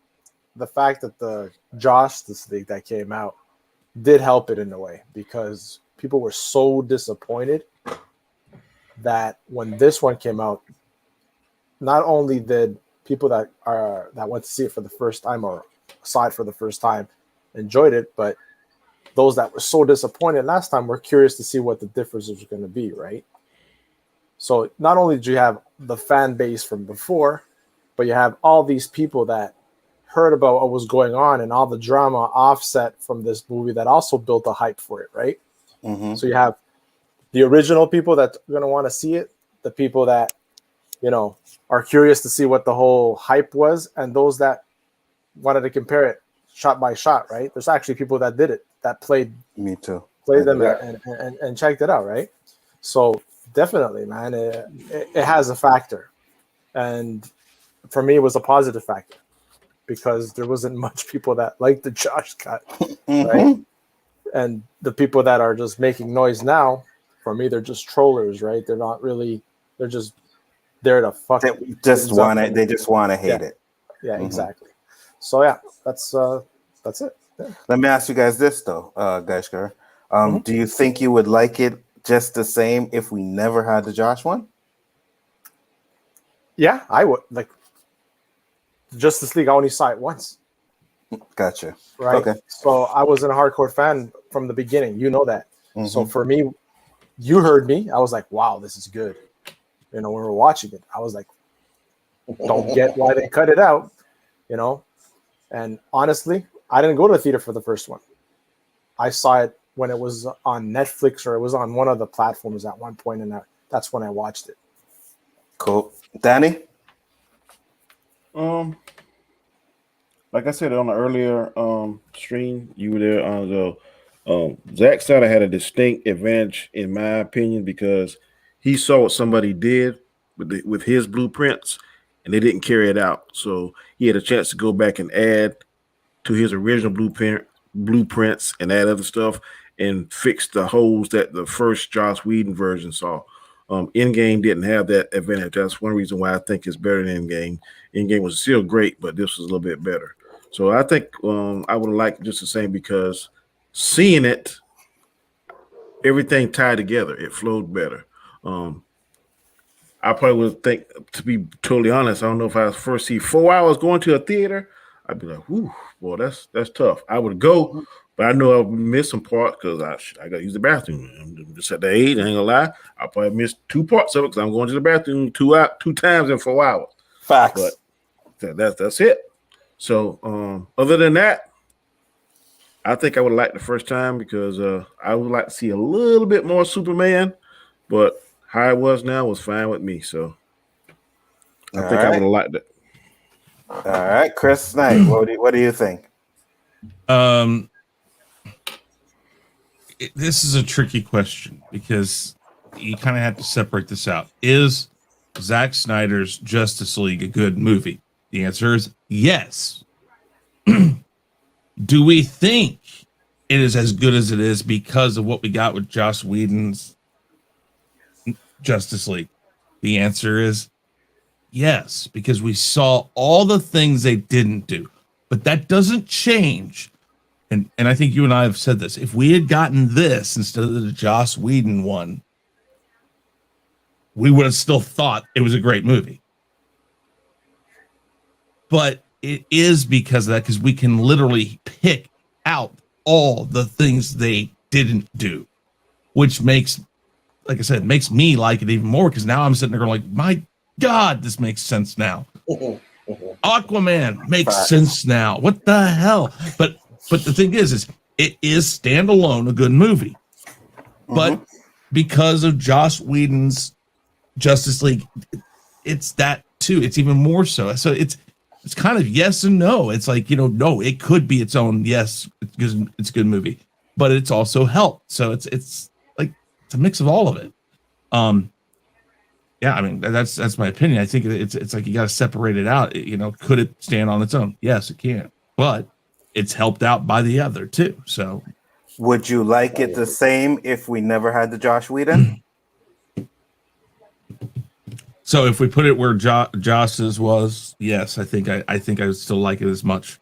the fact that the Justice League that came out did help it in a way because people were so disappointed that when this one came out, not only did people that went to see it for the first time or saw it for the first time enjoyed it, but those that were so disappointed last time were curious to see what the difference was going to be, right? So not only did you have the fan base from before, but you have all these people that heard about what was going on and all the drama offset from this movie that also built a hype for it, right? Mm-hmm. So you have the original people that are going to want to see it, the people that, are curious to see what the whole hype was, and those that wanted to compare it shot by shot, right? There's actually people that did it, that played them and checked it out, right? So definitely, man, it has a factor. And for me, it was a positive factor because there wasn't much people that liked the Josh cut, right? And the people that are just making noise now, for me, they're just trollers, right? They're not really. They're just there to fuck. They just want to hate it. Yeah, exactly. So yeah, that's it. Yeah. Let me ask you guys this though, Geishker. Do you think you would like it just the same if we never had the Josh one? Yeah, I would. Like Justice League, I only saw it once. Gotcha. Right. Okay. So I wasn't a hardcore fan from the beginning. You know that. So for me, you heard me. I was like, wow, this is good. When we were watching it, I was like, don't get why they cut it out, you know. And honestly, I didn't go to the theater for the first one. I saw it when it was on Netflix, or it was on one of the platforms at one point, and that's when I watched it. Cool. Danny? Like I said on the earlier stream, you were there on the Zack Snyder had a distinct advantage, in my opinion, because he saw what somebody did with his blueprints, and they didn't carry it out. So he had a chance to go back and add to his original blueprints and add other stuff and fix the holes that the first Joss Whedon version saw. Endgame didn't have that advantage. That's one reason why I think it's better than Endgame. Endgame was still great, but this was a little bit better. So I think I would like just the same, because seeing it, everything tied together, it flowed better. I probably would think, to be totally honest, I don't know if I first see 4 hours going to a theater, I'd be like, "Whoo, boy, that's tough." I would go, but I know I'll miss some parts because I got to use the bathroom. I'm just at the age, I ain't gonna lie, I'll probably miss 2 parts of it because I'm going to the bathroom two times in 4 hours. Facts. But that's it. So other than that, I think I would like the first time, because I would like to see a little bit more Superman, but how it was now was fine with me. So I think I would have liked it. All right, Chris Knight, what do you think? This is a tricky question, because you kind of have to separate this out. Is Zack Snyder's Justice League a good movie? The answer is yes. Do we think it is as good as it is because of what we got with Joss Whedon's Justice League? The answer is yes, because we saw all the things they didn't do. But that doesn't change. And I think you and I have said this. If we had gotten this instead of the Joss Whedon one, we would have still thought it was a great movie. But it is because of that, because we can literally pick out all the things they didn't do, which makes, like I said, makes me like it even more, because now I'm sitting there going like, my God, this makes sense now. Aquaman makes sense now. What the hell? But the thing is it is standalone a good movie. But because of Joss Whedon's Justice League, it's that too. It's even more so. So it's kind of yes and no. It's like, no, it could be its own, yes, because it's a good movie, but it's also helped. So it's like it's a mix of all of it. Yeah, I mean, that's my opinion. I think it's like you got to separate it out. Could it stand on its own? Yes, it can, but it's helped out by the other too. So, would you like it the same if we never had the Josh Whedon? So if we put it where Joss's was, yes, I think I would still like it as much.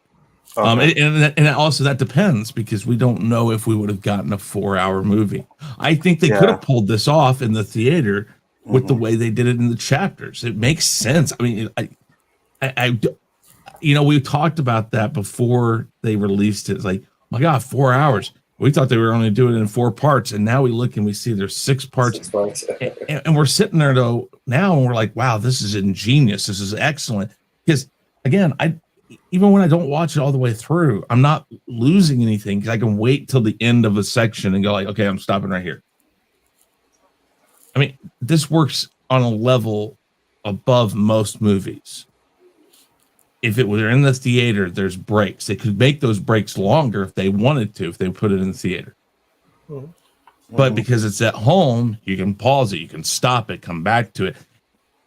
Okay. And also that depends, because we don't know if we would have gotten a 4-hour movie. I think they could have pulled this off in the theater with the way they did it in the chapters. It makes sense. I mean, we talked about that before they released it. It's like, oh my God, 4 hours. We thought they were only doing it in 4 parts, and now we look and we see there's 6 parts. and we're sitting there though now, and we're like, wow, this is ingenious. This is excellent. Because again, even when I don't watch it all the way through, I'm not losing anything, because I can wait till the end of a section and go like, okay, I'm stopping right here. I mean, this works on a level above most movies. If it were in the theater, there's breaks. They could make those breaks longer if they wanted to, if they put it in the theater. But because it's at home, you can pause it, you can stop it, come back to it.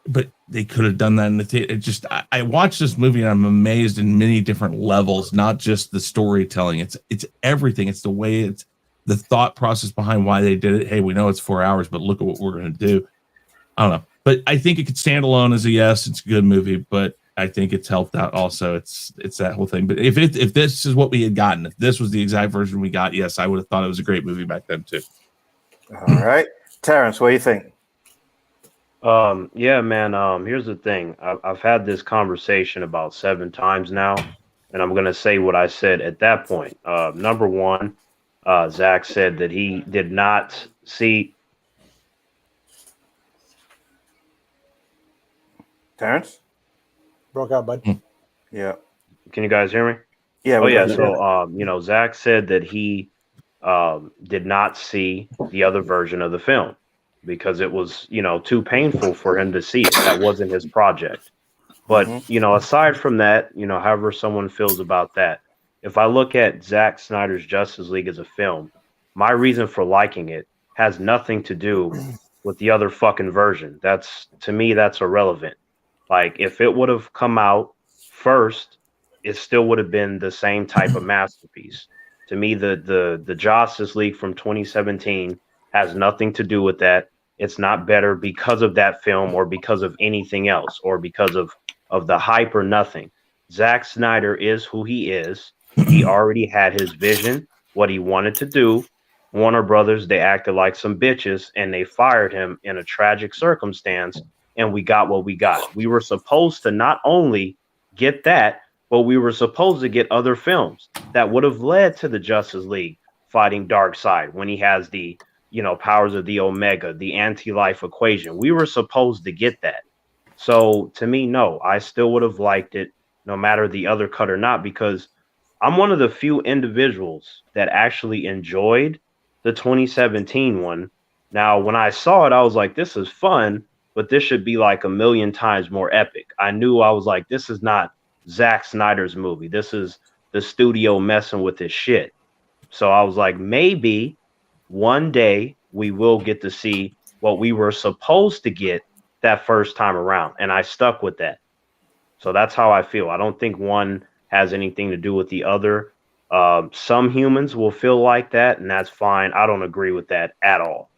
But they could have done that in the theater. I watched this movie and I'm amazed in many different levels, not just the storytelling. It's everything. It's the way it's the thought process behind why they did it. Hey, we know it's 4 hours, but look at what we're going to do. I don't know. But I think it could stand alone as a yes. It's a good movie, but I think it's helped out also. It's that whole thing. But if this is what we had gotten, if this was the exact version we got, yes, I would have thought it was a great movie back then too. All right. Terrence, what do you think? Yeah, man. Here's the thing. I've had this conversation about 7 times now, and I'm gonna say what I said at that point. Number one, Zack said that he did not see. Terrence? Broke out, bud. Yeah. Can you guys hear me? Yeah. Oh we yeah. got you. So Zach said that he did not see the other version of the film because it was too painful for him to see it. That wasn't his project. But aside from that, however someone feels about that, if I look at Zack Snyder's Justice League as a film, my reason for liking it has nothing to do with the other fucking version. To me, that's irrelevant. Like if it would have come out first, it still would have been the same type of masterpiece. To me, the Justice League from 2017 has nothing to do with that. It's not better because of that film or because of anything else or because of the hype or nothing. Zack Snyder is who he is. He already had his vision, what he wanted to do. Warner Brothers, they acted like some bitches and they fired him in a tragic circumstance, and we got what we got. We were supposed to not only get that, but we were supposed to get other films that would have led to the Justice League fighting Darkseid when he has the powers of the Omega, the anti-life equation. We were supposed to get that. So to me, no, I still would have liked it no matter the other cut or not, because I'm one of the few individuals that actually enjoyed the 2017 one. Now, when I saw it, I was like, this is fun, but this should be like a million times more epic. I knew I was like, this is not Zack Snyder's movie. This is the studio messing with his shit. So I was like, maybe one day we will get to see what we were supposed to get that first time around. And I stuck with that. So that's how I feel. I don't think one has anything to do with the other. Some humans will feel like that, and that's fine. I don't agree with that at all.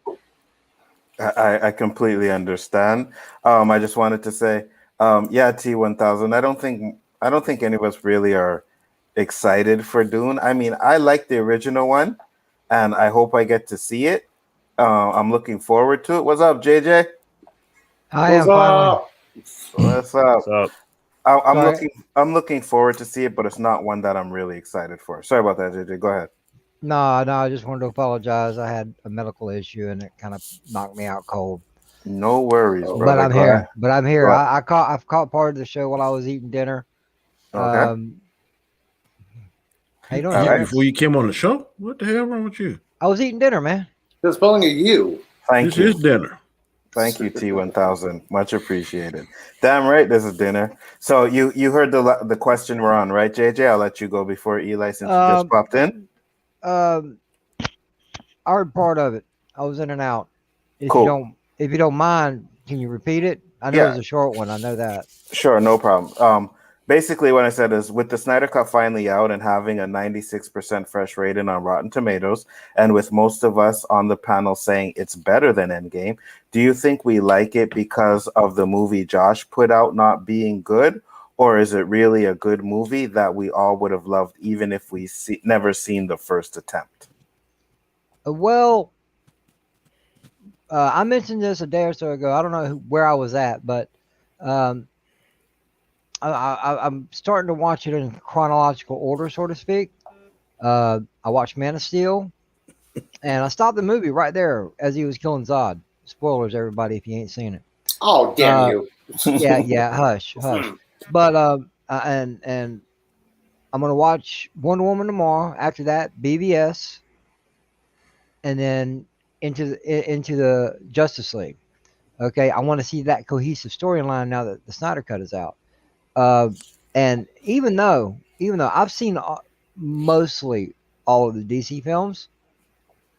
I completely understand. I just wanted to say, T1000. I don't think any of us really are excited for Dune. I mean, I like the original one, and I hope I get to see it. I'm looking forward to it. What's up, JJ? I am finally. What's up? What's up? I'm looking forward to see it, but it's not one that I'm really excited for. Sorry about that, JJ. Go ahead. No, I just wanted to apologize. I had a medical issue and it kind of knocked me out cold. No worries, brother. But I'm here. But I'm here. Go I've caught part of the show while I was eating dinner. Okay. How you doing? All Before you came on the show? What the hell wrong with you? I was eating dinner, man. It's spelling a U. Thank This you. is dinner. Thank you, T1000. Much appreciated. Damn right, this is dinner. So you heard the question we're on, right, JJ? I'll let you go before Eli, since you just popped in. I heard part of it. I was in and out. If you don't mind, can you repeat it? I know it's a short one. I know that. Sure, no problem. Basically, what I said is, with the Snyder Cut finally out and having a 96% fresh rating on Rotten Tomatoes, and with most of us on the panel saying it's better than Endgame, do you think we like it because of the movie Josh put out not being good? Or is it really a good movie that we all would have loved even if we never seen the first attempt? I mentioned this a day or so ago. I don't know where I was at, but I'm starting to watch it in chronological order, so to speak. I watched Man of Steel, and I stopped the movie right there as he was killing Zod. Spoilers, everybody, if you ain't seen it. Oh, damn you. Yeah, hush. But and I'm gonna watch Wonder Woman tomorrow. After that, BVS, and then into the Justice League. Okay, I want to see that cohesive storyline now that the Snyder Cut is out. And even though I've seen mostly all of the DC films,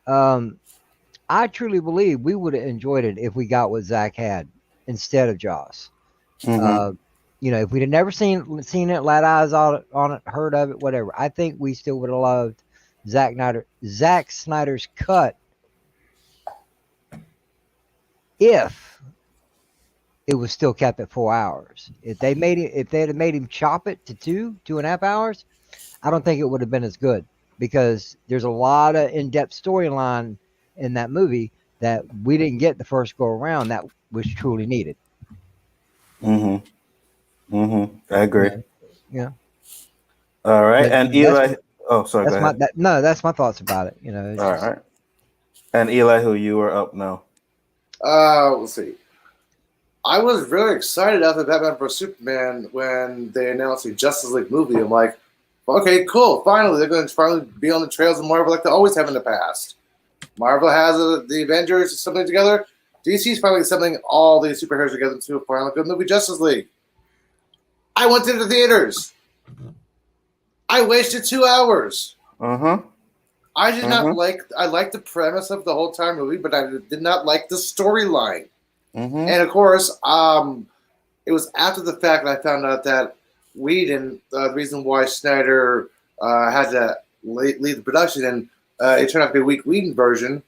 I truly believe we would have enjoyed it if we got what Zack had instead of Joss. Mm-hmm. If we'd have never seen it, laid eyes on it, heard of it, whatever, I think we still would have loved Zack Snyder's cut if it was still kept at 4 hours. If they'd have made him chop it to 2.5 hours, I don't think it would have been as good, because there's a lot of in-depth storyline in that movie that we didn't get the first go around that was truly needed. I agree. Yeah. All right. And Eli, sorry. That's my thoughts about it. All right. And Elihu, you are up now. Let's see. I was really excited after Batman vs Superman when they announced the Justice League movie. I'm like, okay, cool. Finally, they're going to finally be on the trails of Marvel like they always have in the past. Marvel has the Avengers something together. DC's finally assembling all these superheroes together to a final good movie, Justice League. I went to the theaters. I wasted 2 hours. I did not like. I liked the premise of the whole time movie, but I did not like the storyline. And of course, it was after the fact that I found out that Whedon, the reason why Snyder had to lead the production, and it turned out to be a weak Whedon version.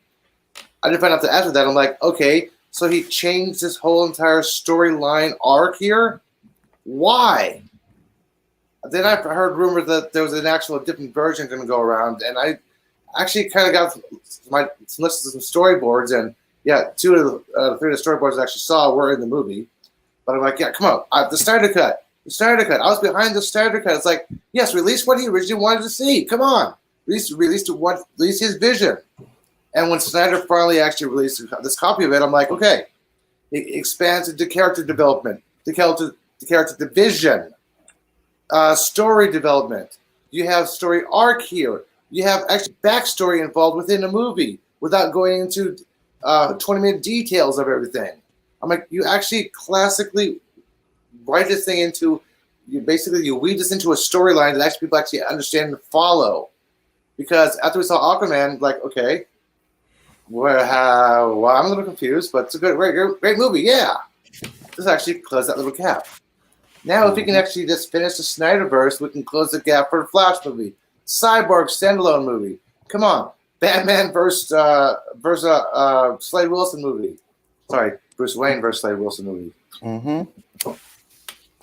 I didn't find out that after that. I'm like, okay, so he changed this whole entire storyline arc here. Why? Then I heard rumors that there was an actual different version going to go around, and I actually kind of got some lists of some storyboards, and yeah, 2 of the 3 of the storyboards I actually saw were in the movie. But I'm like, yeah, come on, the Snyder Cut. The Snyder Cut. I was behind the Snyder Cut. It's like, yes, release what he originally wanted to see. Come on, release his vision. And when Snyder finally actually released this copy of it, I'm like, okay, it expands into character development, the character division, story development. You have story arc here. You have actually backstory involved within the movie without going into 20-minute details of everything. I'm like, you actually classically write this thing into, you weave this into a storyline that people actually understand and follow. Because after we saw Aquaman, like, okay, well, I'm a little confused, but it's a great movie, yeah. Let's actually close that little gap. Now, if we can actually just finish the Snyderverse, we can close the gap for the Flash movie, Cyborg standalone movie. Come on, Batman versus Slade Wilson movie. Sorry, Bruce Wayne versus Slade Wilson movie.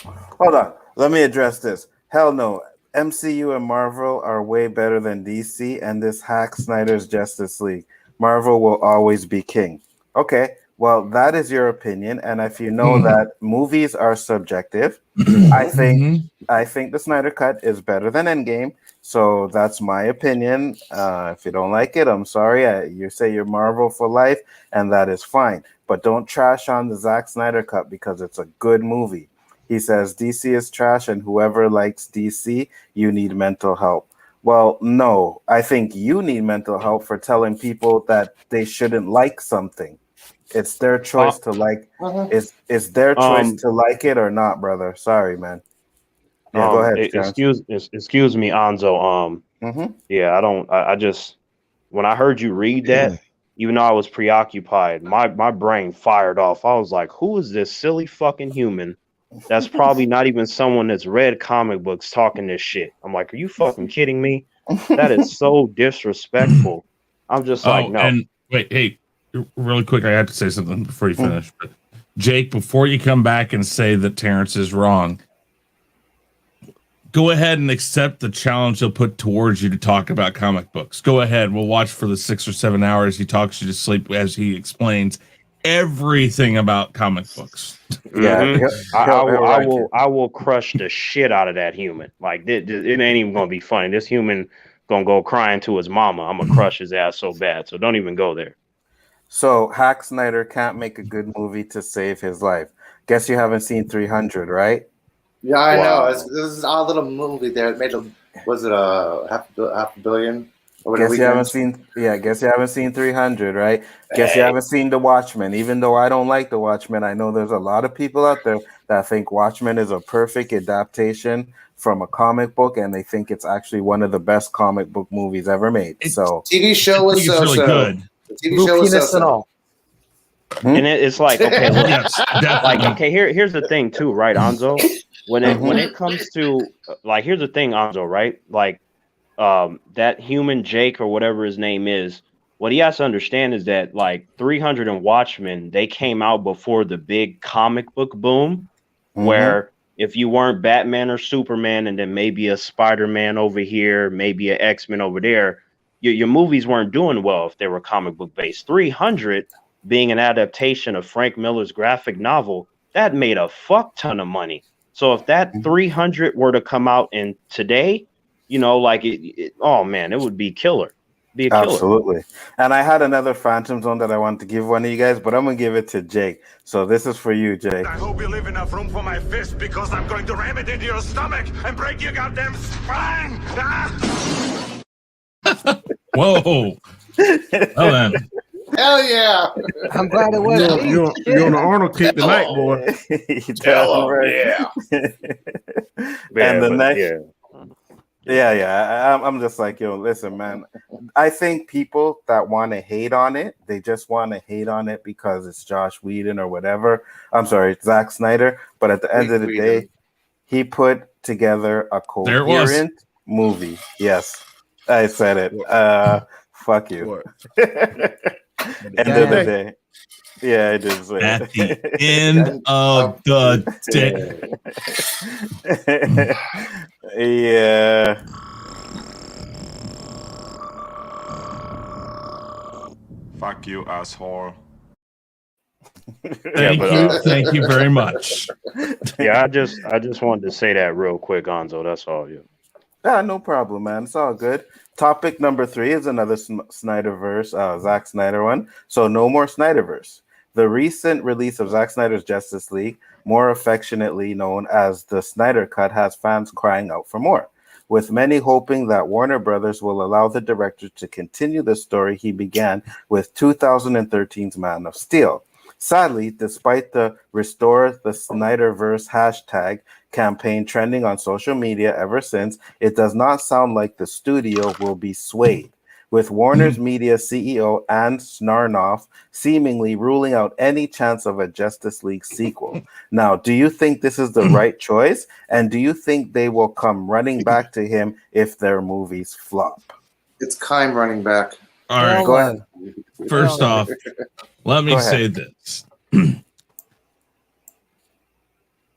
Hold on, let me address this. Hell no, MCU and Marvel are way better than DC, and this hack Snyder's Justice League. Marvel will always be king. Okay, well, that is your opinion, and if you know that movies are subjective, I think the Snyder Cut is better than Endgame. So that's my opinion. If you don't like it, I'm sorry. You say you're Marvel for life, and that is fine. But don't trash on the Zack Snyder Cut because it's a good movie. He says DC is trash, and whoever likes DC, you need mental help. Well, no, I think you need mental help for telling people that they shouldn't like something. It's their choice to like. It's their choice to like it or not, brother. Sorry, man. Yeah, go ahead. Excuse me, Anzo. Yeah, I just when I heard you read that, even though I was preoccupied, my brain fired off. I was like, who is this silly fucking human? That's probably not even someone that's read comic books talking this shit. I'm like, are you fucking kidding me? That is so disrespectful. I'm just like, no. And wait, hey, really quick, I have to say something before you finish. But Jake, before you come back and say that Terrence is wrong, go ahead and accept the challenge he'll put towards you to talk about comic books. Go ahead. We'll watch for the 6 or 7 hours he talks you to sleep as he explains everything about comic books. Yeah, I will crush the shit out of that human. Like it ain't even gonna be funny. This human gonna go crying to his mama. I'm gonna crush his ass so bad. So don't even go there. So Hack Snyder can't make a good movie to save his life. Guess you haven't seen 300, right? Yeah, I know. This is our little movie there. It made was it half a billion? Guess you haven't seen. Yeah, guess you haven't seen 300, right? Guess you haven't seen The Watchmen. Even though I don't like The Watchmen, I know there's a lot of people out there that think Watchmen is a perfect adaptation from a comic book, and they think it's actually one of the best comic book movies ever made. So TV show was so really good. The TV show was so all. And it's like, okay, look, Yes, like, okay, here's the thing too, right, Anzo? When it comes to like, here's the thing, Anzo, right? Like, that human Jake or whatever his name is, what he has to understand is that like 300 and Watchmen, they came out before the big comic book boom, where if you weren't Batman or Superman and then maybe a Spider-Man over here, maybe an X-Men over there, your movies weren't doing well if they were comic book based. 300 being an adaptation of Frank Miller's graphic novel, that made a fuck ton of money. So if that 300 were to come out in today, you know, like oh man, it would be killer. be a killer. Absolutely. And I had another Phantom Zone that I wanted to give one of you guys, but I'm gonna give it to Jake. So this is for you, Jake. I hope you leave enough room for my fist because I'm going to ram it into your stomach and break your goddamn spine. Ah! Whoa. Oh, then. Hell yeah! I'm glad it was. You're on the Arnold kick tonight, boy. Tell yeah. And the but next, I'm just like, yo, listen, man. I think people that want to hate on it, they just want to hate on it because it's Josh Whedon or whatever. I'm sorry, Zack Snyder. But at the end of the day, he put together a coherent movie. Yes, I said it. Fuck you. End of the day. Yeah, I did say At the end of the day. Yeah. Fuck you, asshole. Thank you very much. Yeah, I just wanted to say that real quick, Gonzo. That's all. Yeah. No problem, man. It's all good. Topic number 3 is another Snyderverse, Zack Snyder one. So no more Snyderverse. The recent release of Zack Snyder's Justice League, more affectionately known as the Snyder Cut, has fans crying out for more, with many hoping that Warner Brothers will allow the director to continue the story he began with 2013's Man of Steel. Sadly, despite the Restore the Snyderverse hashtag campaign trending on social media ever since, it does not sound like the studio will be swayed, with Warner's Media CEO Ann Snarnoff seemingly ruling out any chance of a Justice League sequel. Now, do you think this is the right choice? And do you think they will come running back to him if their movies flop? It's Kime running back. All right. Go ahead. First off, let me say this.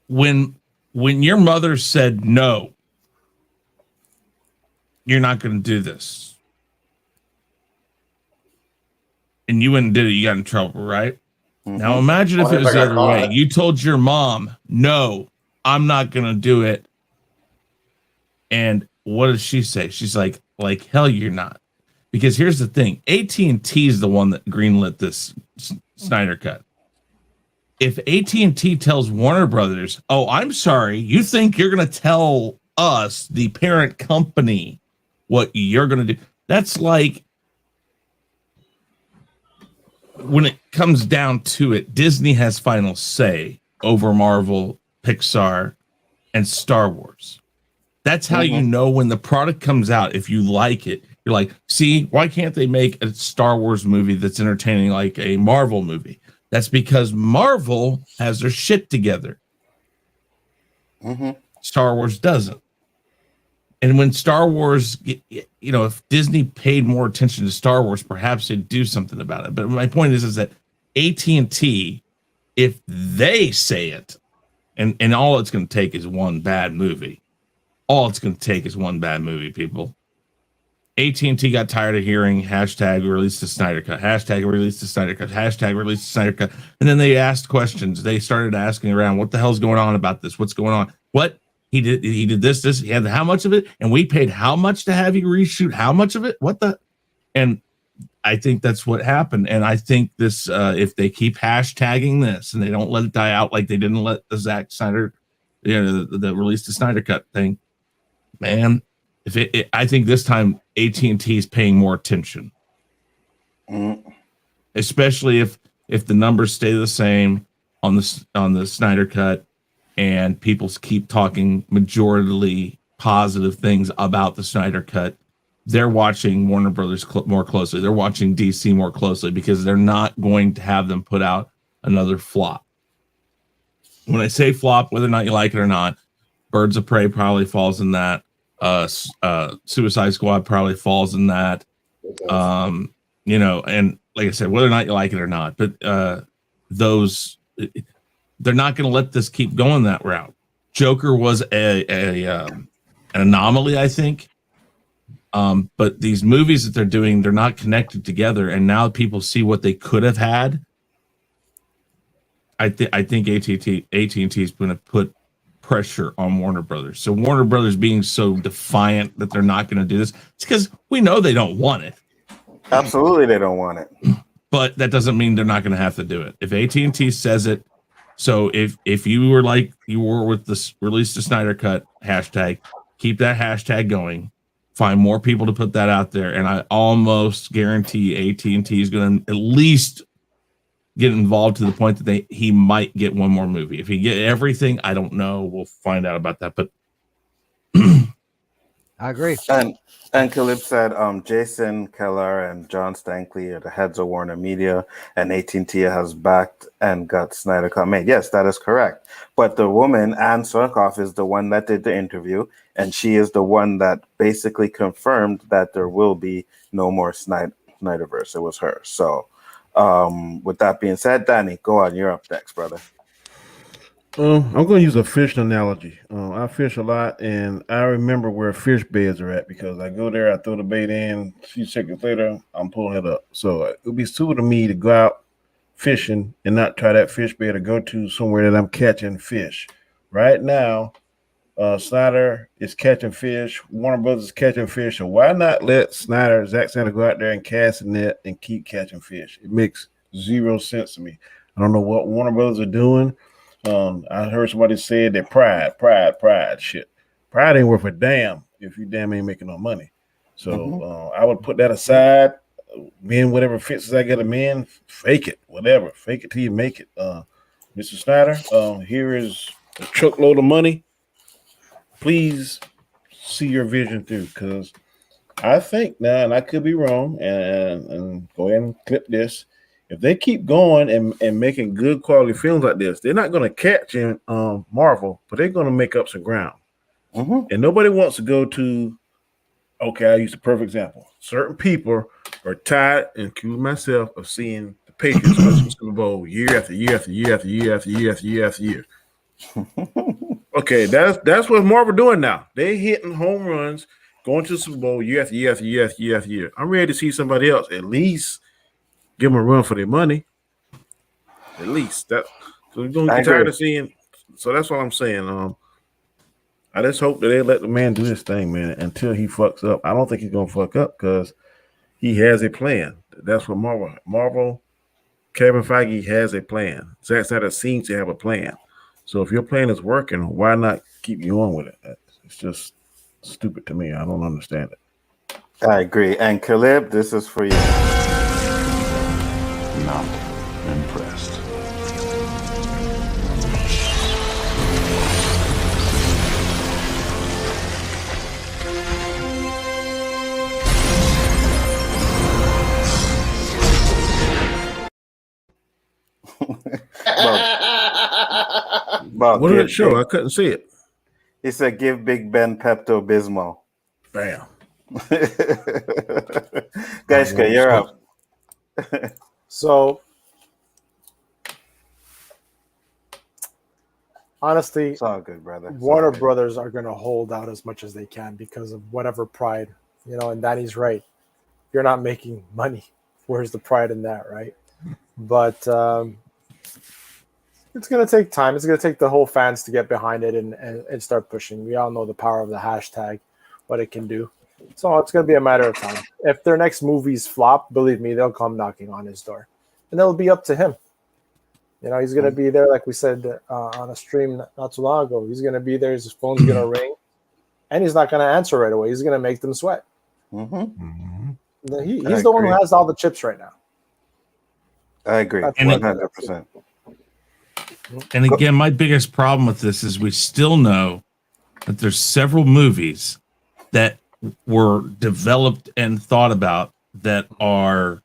When your mother said no, you're not going to do this, and you went and did it, you got in trouble, right? Mm-hmm. Now imagine if it was the other way. You told your mom, no, I'm not going to do it. And what does she say? She's like hell, you're not. Because here's the thing. AT&T is the one that greenlit this Snyder Cut. If AT&T tells Warner Brothers, oh, I'm sorry, you think you're going to tell us, the parent company, what you're going to do? That's like, when it comes down to it, Disney has final say over Marvel, Pixar, and Star Wars. That's how you know when the product comes out, if you like it. You're like, see, why can't they make a Star Wars movie that's entertaining like a Marvel movie? That's because Marvel has their shit together. Star Wars doesn't. And when Star Wars, if Disney paid more attention to Star Wars, perhaps they'd do something about it. But my point is that AT&T, if they say it, and all it's going to take is one bad movie. All it's going to take is one bad movie, people. AT&T got tired of hearing hashtag release the Snyder Cut, hashtag release the Snyder Cut, hashtag release the Snyder Cut. And then they asked questions. They started asking around, what the hell's going on about this? What's going on? What? He did this, he had how much of it? And we paid how much to have you reshoot how much of it? What the? And I think that's what happened. And I think this, if they keep hashtagging this and they don't let it die out like they didn't let the Zack Snyder, the release the Snyder Cut thing, man, I think this time AT&T is paying more attention, especially if the numbers stay the same on the Snyder Cut and people keep talking majority positive things about the Snyder Cut. They're watching Warner Brothers more closely. They're watching DC more closely because they're not going to have them put out another flop. When I say flop, whether or not you like it or not, Birds of Prey probably falls in that. Suicide Squad probably falls in that. And like I said, whether or not you like it or not, but they're not going to let this keep going that route. Joker was an anomaly, I think. But these movies that they're doing, they're not connected together, and now people see what they could have had. I think AT&T is going to put pressure on Warner Brothers. So Warner Brothers being so defiant that they're not going to do this, it's because we know they don't want it. Absolutely, they don't want it. But that doesn't mean they're not going to have to do it. If AT&T says it, so if you were like you were with this release the Snyder Cut hashtag, keep that hashtag going. Find more people to put that out there, and I almost guarantee AT&T is going to at least get involved to the point that he might get one more movie. If he get everything, I don't know. We'll find out about that. But I agree. And Caleb said, Jason Keller and John Stankley are the heads of Warner Media, and AT&T has backed and got Snyder Cut made. Yes, that is correct. But the woman, Ann Surkoff, is the one that did the interview, and she is the one that basically confirmed that there will be no more Snyderverse. It was her. So, with that being said, Danny, go on. You're up next, brother. I'm going to use a fishing analogy. I fish a lot, and I remember where fish beds are at because I go there, I throw the bait in, a few seconds later, I'm pulling it up. So it would be stupid of me to go out fishing and not try that fish bed or go to somewhere that I'm catching fish. Right now, Snyder is catching fish, Warner Brothers is catching fish, so why not let Zack Snyder go out there and cast a net and keep catching fish? It makes zero sense to me. I don't know what Warner Brothers are doing. I heard somebody say that pride shit. Pride ain't worth a damn if you damn ain't making no money. So I would put that aside. Men, whatever fences I got a man, fake it, whatever. Fake it till you make it. Mr. Snyder, here is a truckload of money. Please see your vision through, because I think now, and I could be wrong, and go ahead and clip this. If they keep going and making good quality films like this, they're not going to catch in Marvel, but they're going to make up some ground. And nobody wants to go to, okay, I use a perfect example. Certain people are tired, including myself, of seeing the Patriots win the Super Bowl year after year after year after year after year after year after year. Okay, that's what Marvel doing now. They hitting home runs, going to the Super Bowl year after year after year after year after year. I'm ready to see somebody else at least give them a run for their money. At least that. So we're gonna get tired of seeing. So that's what I'm saying. I just hope that they let the man do his thing, man, until he fucks up. I don't think he's gonna fuck up because he has a plan. That's what Marvel, Kevin Feige has a plan. Zack Snyder seems to have a plan. So if your plan is working, why not keep going with it? It's just stupid to me. I don't understand it. I agree. And Caleb, this is for you. Not impressed. Bob, What did it show? I couldn't see it. He said, "Give Big Ben Pepto-Bismol." Bam. Geiska, you're up. So, honestly, It's all good, brother. It's Warner all good. Brothers are going to hold out as much as they can because of whatever pride, and Danny's right. You're not making money. Where's the pride in that, right? But it's going to take time. It's going to take the whole fans to get behind it and start pushing. We all know the power of the hashtag, what it can do. So it's going to be a matter of time. If their next movies flop, believe me, they'll come knocking on his door. And it'll be up to him. He's going to be there, like we said on a stream not too long ago. He's going to be there. His phone's going to ring. And he's not going to answer right away. He's going to make them sweat. He's the one who has all the chips right now. I agree. 100%. And again, my biggest problem with this is we still know that there's several movies that were developed and thought about that are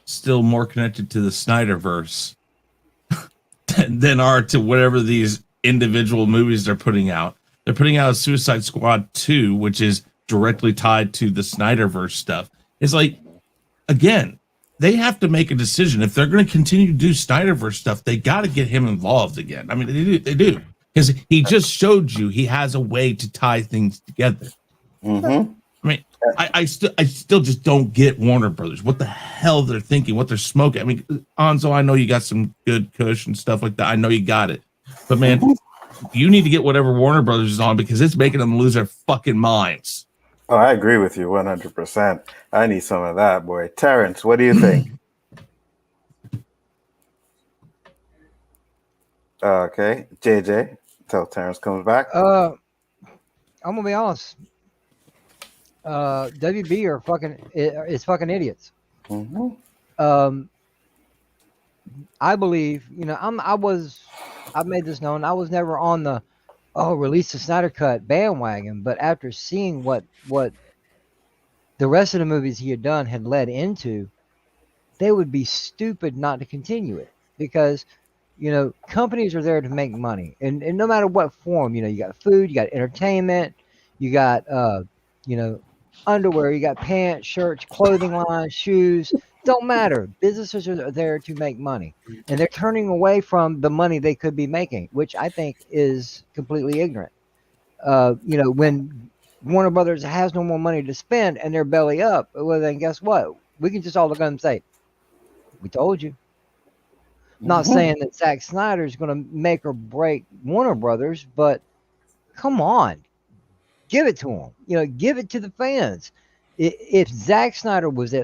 still more connected to the Snyderverse than are to whatever these individual movies they're putting out. They're putting out Suicide Squad 2, which is directly tied to the Snyderverse stuff. It's like, again, they have to make a decision. If they're going to continue to do Snyderverse stuff, they got to get him involved again. I mean, they do. Because he just showed you he has a way to tie things together. I mean, I still just don't get Warner Brothers. What the hell they're thinking, what they're smoking. I mean, Anzo, I know you got some good kush and stuff like that. I know you got it. But, man, you need to get whatever Warner Brothers is on because it's making them lose their fucking minds. Oh, I agree with you 100%. I need some of that, boy. Terrence, what do you think? Okay, JJ, till Terrence comes back. I'm gonna be honest. WB are is fucking idiots. Mm-hmm. I believe, I've made this known. I was never on the release the Snyder Cut bandwagon, but after seeing what the rest of the movies he had done had led into, they would be stupid not to continue it because companies are there to make money, and no matter what form, you got food, you got entertainment, you got underwear, you got pants, shirts, clothing lines, shoes. Don't matter. Businesses are there to make money, and they're turning away from the money they could be making, which I think is completely ignorant. When Warner Brothers has no more money to spend and they're belly up, well, then guess what? We can just all look at them and say, "We told you." Not saying that Zack Snyder is going to make or break Warner Brothers, but come on, give it to them. Give it to the fans. If Zack Snyder was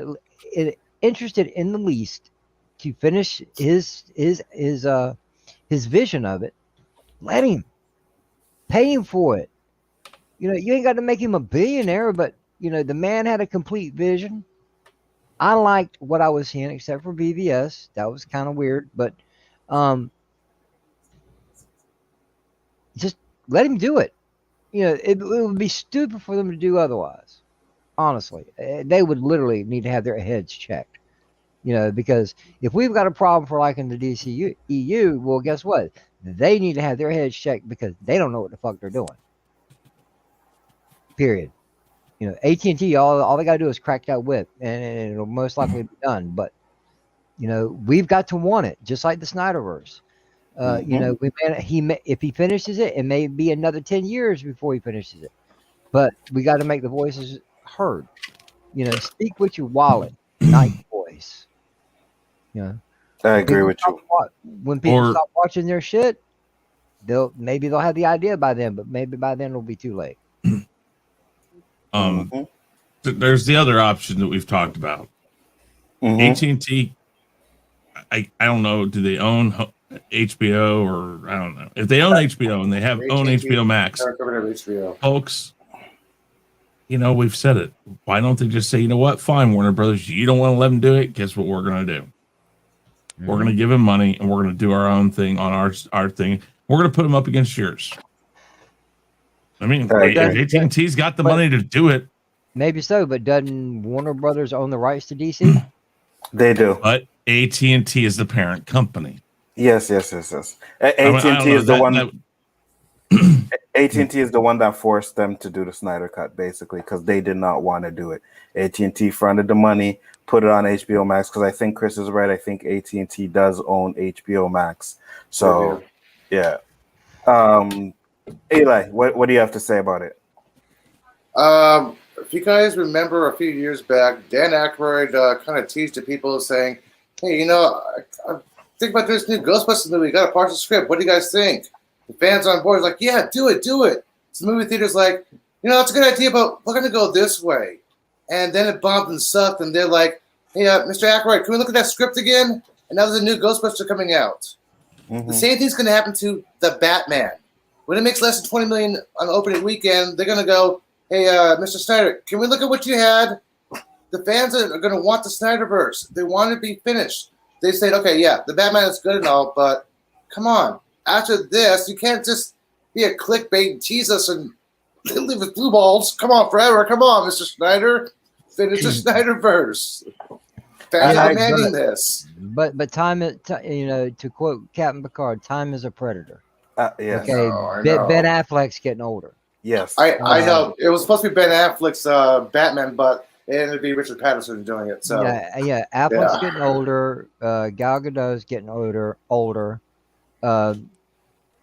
interested in the least to finish his vision of it, let him. Pay him for it. You ain't got to make him a billionaire, but the man had a complete vision. I liked what I was seeing, except for BVS. That was kind of weird, but just let him do it. It would be stupid for them to do otherwise. Honestly, they would literally need to have their heads checked. Because if we've got a problem for liking the DC EU, well, guess what? They need to have their heads checked because they don't know what the fuck they're doing. Period. AT&T, all they got to do is crack that whip, and it'll most likely be done. But we've got to want it, just like the Snyderverse. If he finishes it, it may be another 10 years before he finishes it. But we got to make the voices heard. Speak with your wallet, not your voice. I agree with you. When people stop watching their shit, they'll have the idea by then, but maybe by then it'll be too late. There's the other option that we've talked about. AT&T, I don't know, do they own HBO or I don't know. If they own HBO and they own HBO Max, folks, we've said it. Why don't they just say, you know what? Fine, Warner Brothers, you don't want to let them do it. Guess what we're going to do? We're going to give them money and we're going to do our own thing on our thing. We're going to put them up against yours. I mean, if AT&T's got the money to do it. Maybe so, but doesn't Warner Brothers own the rights to DC? They do. But AT&T is the parent company. Yes. AT&T is the one. AT&T is the one that forced them to do the Snyder Cut, basically, because they did not want to do it. AT&T fronted the money, put it on HBO Max, because I think Chris is right. I think AT&T does own HBO Max. So, yeah. Eli, what do you have to say about it? If you guys remember a few years back, Dan Aykroyd kind of teased to people saying, hey, I think about this new Ghostbusters movie. We got a partial script. What do you guys think? The fans on board like, yeah, do it. So the movie theater's like, that's a good idea, but we're going to go this way. And then it bombed and sucked, and they're like, hey, Mr. Aykroyd, can we look at that script again? And now there's a new Ghostbuster coming out. The same thing's going to happen to the Batman. When it makes less than $20 million on opening weekend, they're going to go, hey, Mr. Snyder, can we look at what you had? The fans are going to want the Snyderverse. They want it to be finished. They said, okay, yeah, the Batman is good and all, but come on. After this, you can't just be a clickbait and tease us and leave with blue balls. Come on, forever. Come on, Mr. Snyder. Finish the Snyderverse. Fans are demanding this. But time, to quote Captain Picard, time is a predator. Yes. Okay, Ben Affleck's getting older. Yes. I know. It was supposed to be Ben Affleck's Batman, but it ended up being Richard Patterson doing it. So yeah. Affleck's getting older. Gal Gadot's getting older.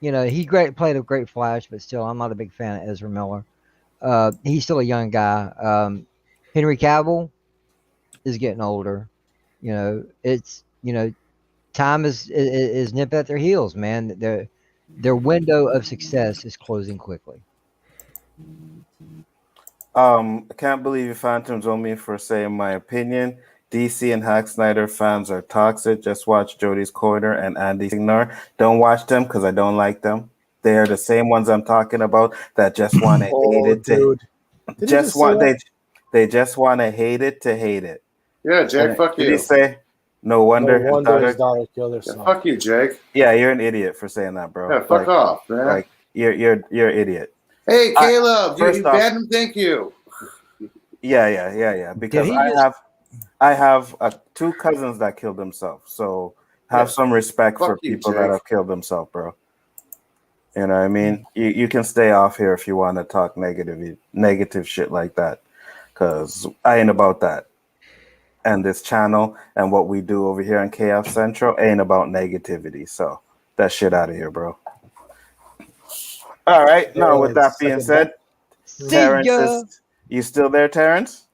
He played a great Flash, but still, I'm not a big fan of Ezra Miller. He's still a young guy. Henry Cavill is getting older. It's time is nip at their heels, man. Their window of success is closing quickly. I can't believe you phantoms on me for saying my opinion. DC and Hack Snyder fans are toxic. Just watch Jody's Corner and Andy Signor. Don't watch them because I don't like them. They are the same ones I'm talking about that just want to hate Oh, it. dude. Did he Just just say want that? they just want to hate it to hate it. Yeah, Jake, fuck Did he you. say? No No wonder wonder his daughter killed Yeah, herself. fuck you, Jake. Yeah, you're an idiot for saying that, bro. Yeah, fuck off, man. Like you're an idiot. Hey, Caleb, first you off- banned him. Thank you. Yeah. Because he I have 2 cousins that killed themselves. So have Yeah. some respect for Fuck you, people Jake. that have killed themselves, bro. You know what I mean? You can stay off here if you want to talk negative shit like that. Because I ain't about that. And this channel and what we do over here on KF Central ain't about negativity. So that shit out of here, bro. All right. Now, with that being said, Terrence is you still there, Terrence?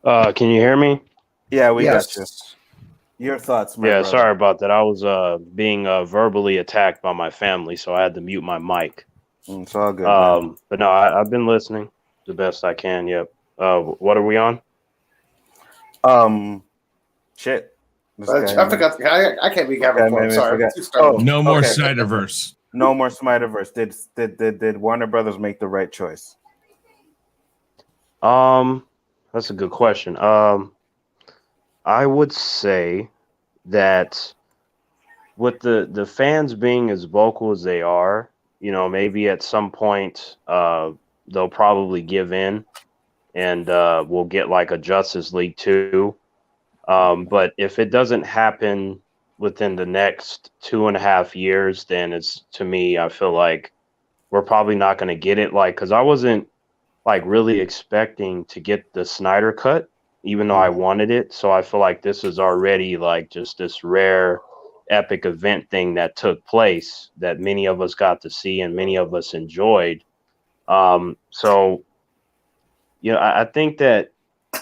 Can you hear me? Yeah, we Yes. got you. Your thoughts, my Yeah, brother. sorry about that. I was being verbally attacked by my family, so I had to mute my mic. It's all good, man. But no, I've been listening the best I can. Yep. What are we on? Shit. This I guy, forgot. I can't be Gavin Yeah, for. I'm maybe I sorry. forgot. I'm too startled. No more Okay. Snyderverse. no more Snyderverse. Did Warner Brothers make the right choice? That's a good question. I would say that with the fans being as vocal as they are, you know, maybe at some point they'll probably give in and we'll get like a Justice League 2. But if it doesn't happen within the next 2.5 years, then it's, to me, I feel like we're probably not going to get it. Like, because I wasn't like really expecting to get the Snyder Cut, even though I wanted it. So I feel like this is already like just this rare epic event thing that took place that many of us got to see and many of us enjoyed. So, you know, I think that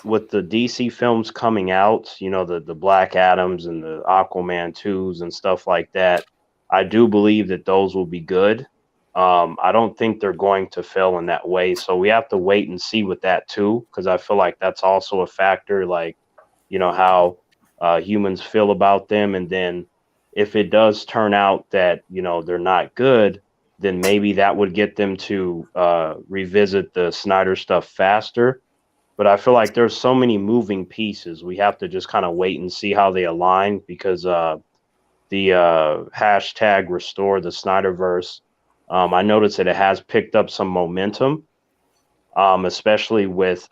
with the DC films coming out, you know, the Black Adams and the Aquaman 2s and stuff like that, I do believe that those will be good. I don't think they're going to fail in that way. So we have to wait and see with that too, because I feel like that's also a factor, like, you know, how humans feel about them. And then if it does turn out that, you know, they're not good, then maybe that would get them to revisit the Snyder stuff faster. But I feel like there's so many moving pieces. We have to just kind of wait and see how they align, because the hashtag restore the Snyderverse, I noticed that it has picked up some momentum, especially with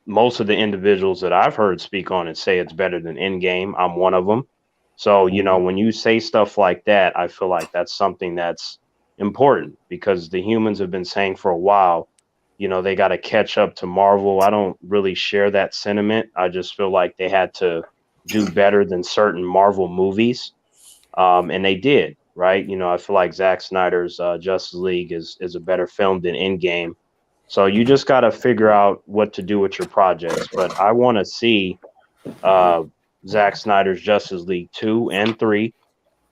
most of the individuals that I've heard speak on it say it's better than Endgame. I'm one of them. So, you know, when you say stuff like that, I feel like that's something that's important, because the humans have been saying for a while, you know, they got to catch up to Marvel. I don't really share that sentiment. I just feel like they had to do better than certain Marvel movies. And they did, right? You know, I feel like Zack Snyder's Justice League is a better film than Endgame. So you just got to figure out what to do with your projects. But I want to see Zack Snyder's Justice League 2 and 3.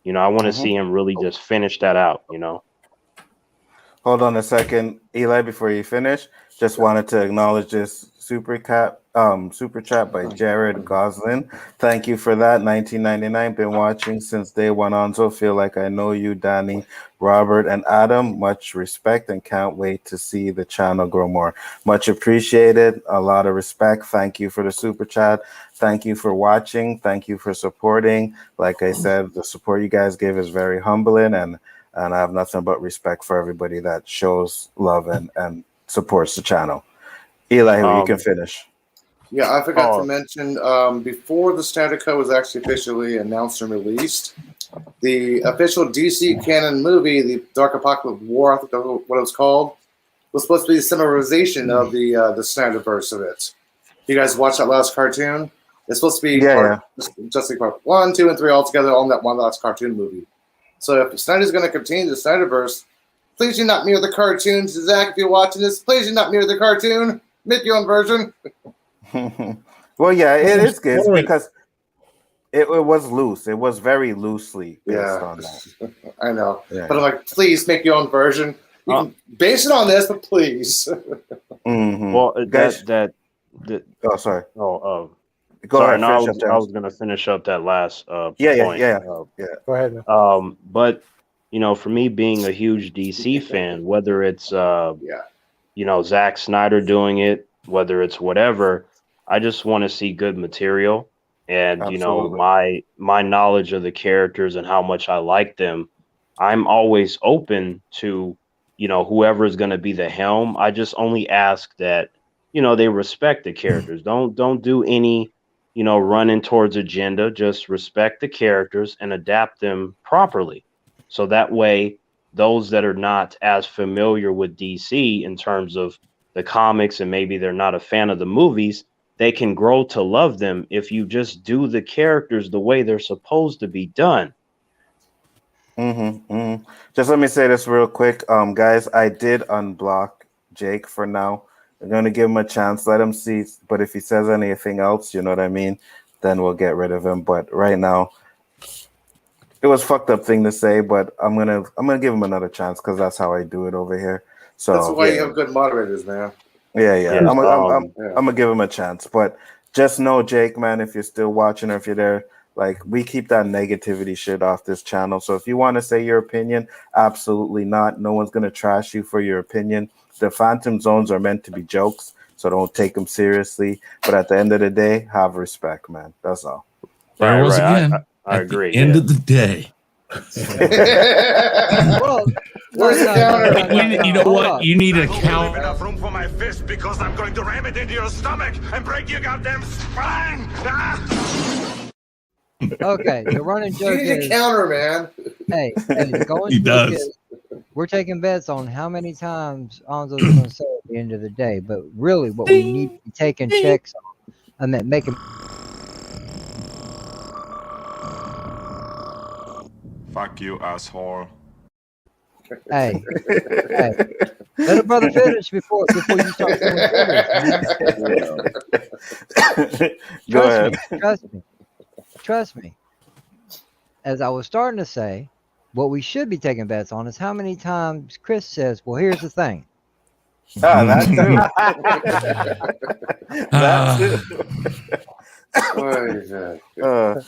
You know, I want to see him really just finish that out, you know. Hold on a second, Eli, before you finish. Just wanted to acknowledge this super chat by Jared Goslin. Thank you for that. 1999. Been watching since day one on. So feel like I know you, Danny, Robert, and Adam. Much respect and can't wait to see the channel grow more. Much appreciated. A lot of respect. Thank you for the super chat. Thank you for watching. Thank you for supporting. Like I said, the support you guys give is very humbling, and I have nothing but respect for everybody that shows love and supports the channel. Eli, you can finish. Yeah, I forgot to mention, before the Schneider Cut was actually officially announced and released, the official DC canon movie, The Dark Apocalypse War, I think that's what it was called, was supposed to be a summarization of the Snyderverse of it. You guys watched that last cartoon? It's supposed to be just like part 1, 2, and 3 all together on that one last cartoon movie. So if Snyder's going to continue the Snyderverse, please do not mirror the cartoons. Zach, if you're watching this, please do not mirror the cartoon. Make your own version. Well, yeah, it is good because it was loose. It was very loosely based on that. I know. Yeah. But I'm like, please make your own version. can base it on this, but please. Well, Guys, that oh, sorry. oh Go sorry, ahead. no, Finish up, I Terrence. was gonna finish up that last Yeah. point. Go ahead, man. But for me being a huge DC fan, whether it's Zack Snyder doing it, whether it's whatever, I just want to see good material. And Absolutely. my knowledge of the characters and how much I like them, I'm always open to whoever is going to be the helm. I just only ask that they respect the characters. Don't do any running towards agenda. Just respect the characters and adapt them properly, so that way those that are not as familiar with DC in terms of the comics and maybe they're not a fan of the movies, they can grow to love them if you just do the characters the way they're supposed to be done. Just let me say this real quick, guys. I did unblock Jake for now. I'm gonna give him a chance, let him see. But if he says anything else, you know what I mean, then we'll get rid of him. But right now, it was a fucked up thing to say, but I'm gonna give him another chance because that's how I do it over here. So That's why you have good moderators, man. Yeah. I'm gonna give him a chance, but just know, Jake, man, if you're still watching or if you're there, like, we keep that negativity shit off this channel. So if you want to say your opinion, absolutely not. No one's gonna trash you for your opinion. The Phantom Zones are meant to be jokes, so don't take them seriously. But at the end of the day, have respect, man. That's all. There was again. I at agree. The end of the day. Well, Where's the counter? You know what? You need a count. Enough room for my fist because I'm going to ram it into your stomach and break your goddamn spine. Okay, the running You joke need a is, counter, man. hey, the going He joke does. is, we're taking bets on how many times Anzo's going to say at the end of the day. But really, what we need to be taking checks on, I mean, making. Fuck you, asshole. Hey, let a brother finish before you start doing finish. Go ahead. Trust me. As I was starting to say, what we should be taking bets on is how many times Chris says, "Well, here's the thing." That too.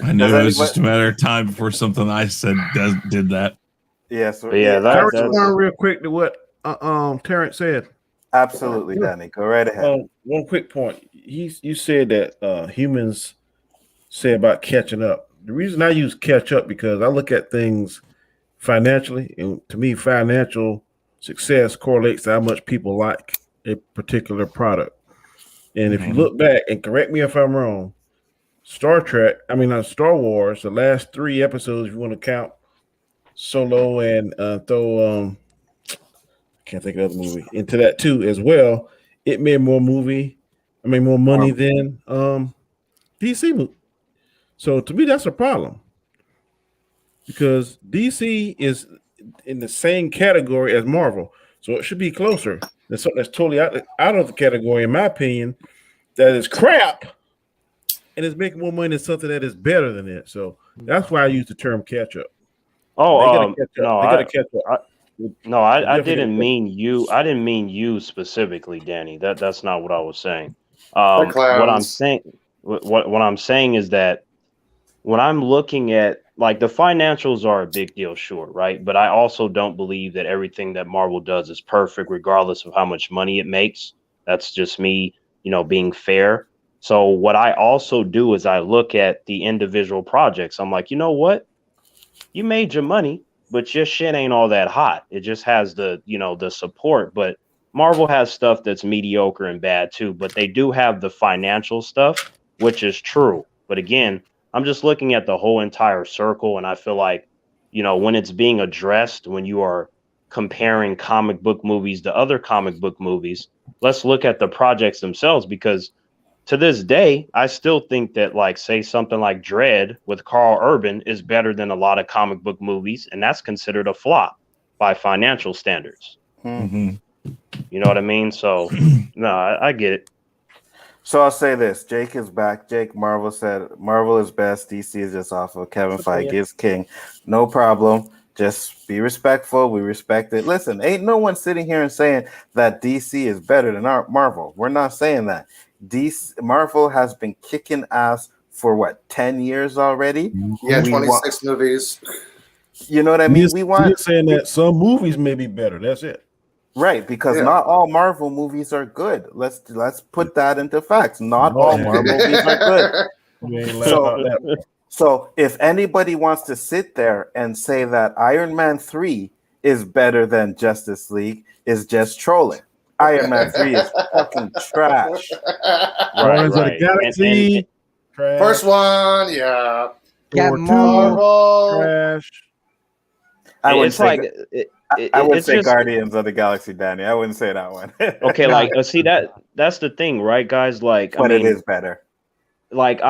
I knew it was just a matter of time before something I said did that. Yes. That's real quick to what Terrence said. Absolutely, Danny. Go right ahead. One quick point. You said that humans say about catching up. The reason I use catch up because I look at things financially, and to me, financial success correlates to how much people like a particular product. And if you look back, and correct me if I'm wrong, Star Wars, the last 3 episodes, if you want to count Solo and throw I can't think of the movie into that too as well, it made more money than DC movie. So to me, that's a problem because DC is in the same category as Marvel, so it should be closer. There's something that's totally out of the category, in my opinion, that is crap, and it's making more money than something that is better than it. So that's why I use the term catch up. Oh, I didn't mean you. I didn't mean you specifically, Danny. That's not what I was saying. What I'm saying is that when I'm looking at, like, the financials are a big deal, sure, right? But I also don't believe that everything that Marvel does is perfect, regardless of how much money it makes. That's just me, being fair. So what I also do is I look at the individual projects. I'm like, you know what? You made your money, but your shit ain't all that hot. It just has the support. But Marvel has stuff that's mediocre and bad too, but they do have the financial stuff, which is true. But again, I'm just looking at the whole entire circle, and I feel like, when it's being addressed, when you are comparing comic book movies to other comic book movies, let's look at the projects themselves, because to this day, I still think that, like, say something like Dread with Carl Urban is better than a lot of comic book movies, and that's considered a flop by financial standards. Mm-hmm. You know what I mean? So, no, I get it. So I'll say this: Jake is back. Jake, Marvel said Marvel is best. DC is just awful. Kevin Feige is king. No problem. Just be respectful. We respect it. Listen, ain't no one sitting here and saying that DC is better than our Marvel. We're not saying that. Marvel has been kicking ass for what, 10 years already? Yeah, 26 movies. You know what I mean? We're saying that some movies may be better. That's it. Right, because not all Marvel movies are good. Let's put that into facts. Not all Marvel movies are good. So if anybody wants to sit there and say that Iron Man 3 is better than Justice League, is just trolling. Iron Man 3 is fucking trash. Guardians of the Galaxy. Trash. First one, yeah. Captain Marvel. Trash. I wouldn't say just Guardians of the Galaxy, Danny. I wouldn't say that one. Okay, like see that's the thing, right, guys? Like, but I mean, it is better. Like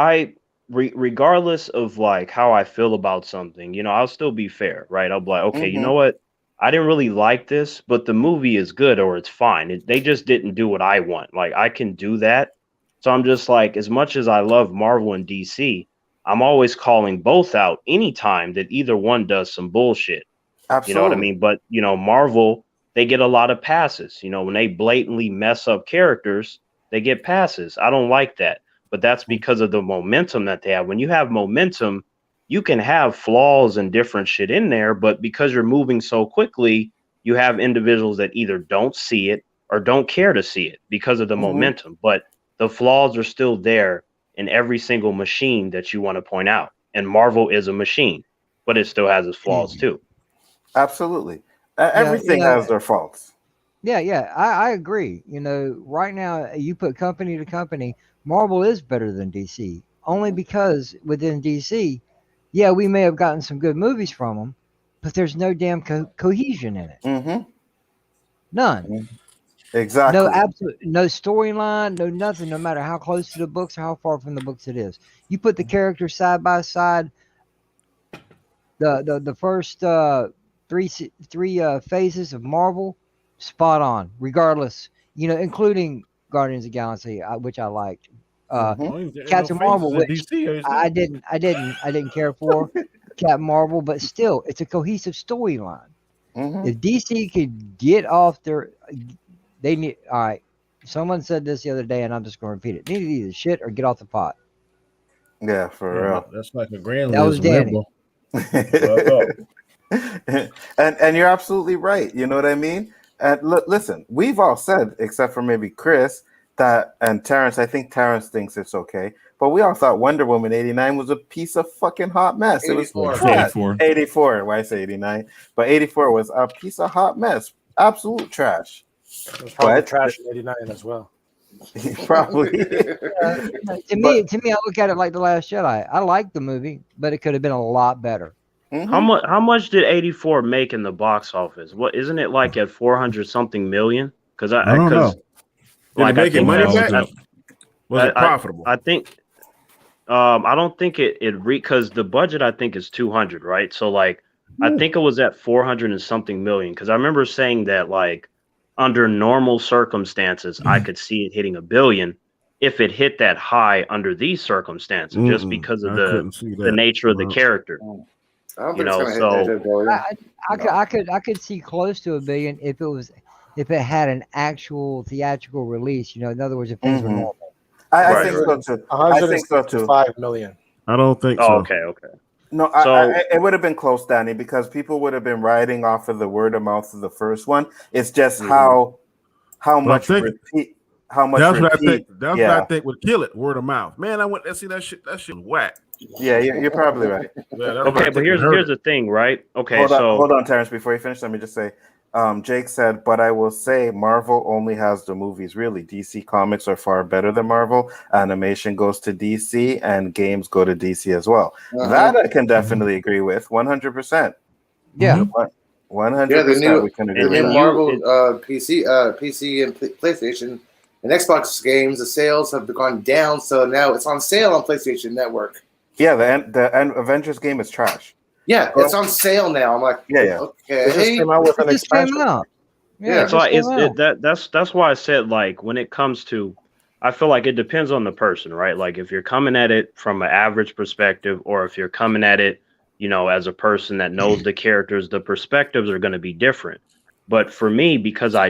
regardless of like how I feel about something, you know, I'll still be fair, right? I'll be like, okay, you know what? I didn't really like this, but the movie is good or it's fine. They just didn't do what I want. Like, I can do that. So I'm just like, as much as I love Marvel and DC, I'm always calling both out anytime that either one does some bullshit. Absolutely. You know what I mean? But, you know, Marvel, they get a lot of passes. You know, when they blatantly mess up characters, they get passes. I don't like that. But that's because of the momentum that they have. When you have momentum, you can have flaws and different shit in there, but because you're moving so quickly, you have individuals that either don't see it or don't care to see it because of the momentum. But the flaws are still there in every single machine that you want to point out. And Marvel is a machine, but it still has its flaws too. Absolutely. Everything has their faults. Yeah, I agree. You know, right now, you put company to company, Marvel is better than DC, only because within DC, yeah, we may have gotten some good movies from them, but there's no damn cohesion in it. None. Exactly. No storyline, no nothing, no matter how close to the books or how far from the books it is. You put the characters side by side, the first three phases of Marvel, spot on, regardless, you know, including Guardians of the Galaxy, which I liked. Captain Marvel, which I didn't care for Captain Marvel, but still, it's a cohesive storyline. If DC could get off their, they need. All right, someone said this the other day, and I'm just going to repeat it. Need to either shit or get off the pot. Yeah, for real. That's like a grand. That was Danny. and you're absolutely right. You know what I mean? And listen, we've all said, except for maybe Chris, that, and Terrence, I think Terrence thinks it's okay, but we all thought Wonder Woman 89 was a piece of fucking hot mess. 84. It was 84. Why I say 89? But 84 was a piece of hot mess. Absolute trash. It was probably trash in 89 as well. Probably. To me, I look at it like The Last Jedi. I like the movie, but it could have been a lot better. How much did 84 make in the box office? What, isn't it like at 400 something million? Because I don't know. Did it make it money back? Was it profitable? I think. I don't think it because the budget I think is 200, right? So like I think it was at 400 and something million. Because I remember saying that like under normal circumstances I could see it hitting $1 billion if it hit that high under these circumstances, just because of the nature of the character. I don't think it's gonna hit $1 billion. I could see close to $1 billion if it had an actual theatrical release. You know, in other words, if things were normal. I think so too. I think so too. 5 million. I don't think so. Oh, okay. No, So it would have been close, Danny, because people would have been riding off of the word of mouth of the first one. It's just how much repeat. How much? That's what I think. That's what I think would kill it. Word of mouth. Man, I went to see that shit. That shit was whack. Yeah, you're probably right. Okay, but here's the thing, right? Okay, hold on, Terrence. Before you finish, let me just say, Jake said, but I will say Marvel only has the movies. Really, DC comics are far better than Marvel. Animation goes to DC, and games go to DC as well. That I can definitely agree with, 100%. Yeah. 100%. We can agree with that. Marvel, PC, and PlayStation, and Xbox games, the sales have gone down, so now it's on sale on PlayStation Network. Yeah, the Avengers game is trash. Yeah, it's on sale now. I'm like, yeah. Okay. It just came out with an expansion. Yeah, so that's why I said, like, when it comes to, I feel like it depends on the person, right? Like if you're coming at it from an average perspective, or if you're coming at it you know, as a person that knows the characters, the perspectives are going to be different. But for me, because I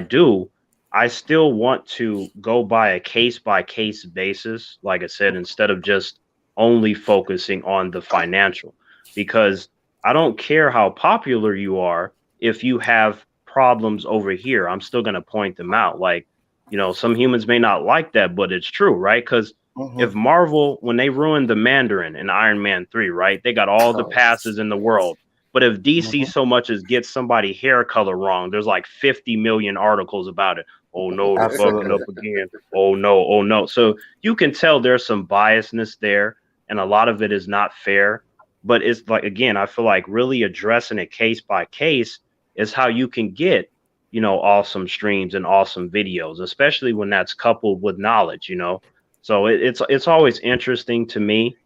still want to go by a case by case basis, like I said, instead of just only focusing on the financial, because I don't care how popular you are. If you have problems over here, I'm still going to point them out. Like, you know, some humans may not like that, but it's true, right? Because if Marvel, when they ruined the Mandarin in Iron Man 3, right, they got all the passes in the world. But if DC so much as gets somebody hair color wrong, there's like 50 million articles about it. Oh no, they're fucking up again. Oh no, oh no. So you can tell there's some biasness there, and a lot of it is not fair. But it's like, again, I feel like really addressing it case by case is how you can get, you know, awesome streams and awesome videos, especially when that's coupled with knowledge, you know. So it's always interesting to me.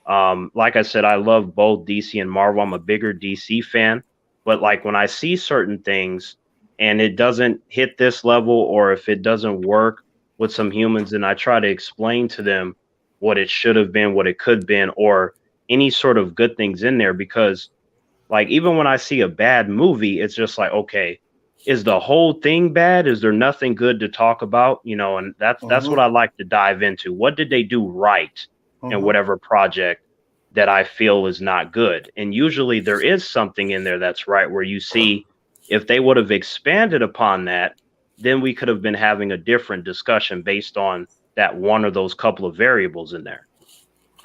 Like I said, I love both DC and Marvel. I'm a bigger DC fan, but like when I see certain things and it doesn't hit this level, or if it doesn't work with some humans, then I try to explain to them what it should have been, what it could have been, or any sort of good things in there. Because like, even when I see a bad movie, it's just like, okay, is the whole thing bad? Is there nothing good to talk about? You know, and that's what I like to dive into. What did they do right in whatever project that I feel is not good? And usually there is something in there that's right, where you see if they would have expanded upon that, then we could have been having a different discussion based on that one or those couple of variables in there.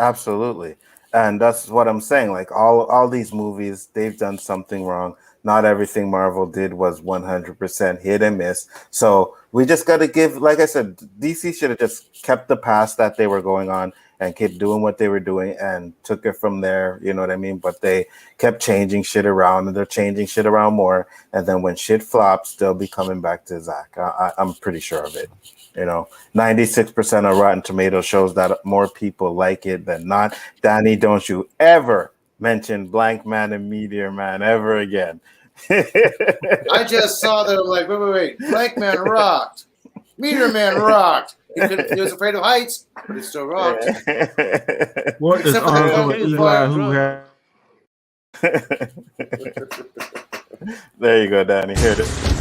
Absolutely. And that's what I'm saying. Like all these movies, they've done something wrong. Not everything Marvel did was 100% hit and miss. So we just got to give, like I said, DC should have just kept the path that they were going on and kept doing what they were doing and took it from there. You know what I mean? But they kept changing shit around, and they're changing shit around more. And then when shit flops, they'll be coming back to Zack. I'm pretty sure of it. You know, 96% of Rotten Tomatoes shows that more people like it than not. Danny, don't you ever mention Blank Man and Meteor Man ever again. I just saw that. I'm like, wait. Blank Man rocked. Meteor Man rocked. He was afraid of heights, but he still rocked. What does Elihu-Who have? There you go, Danny. Here it is.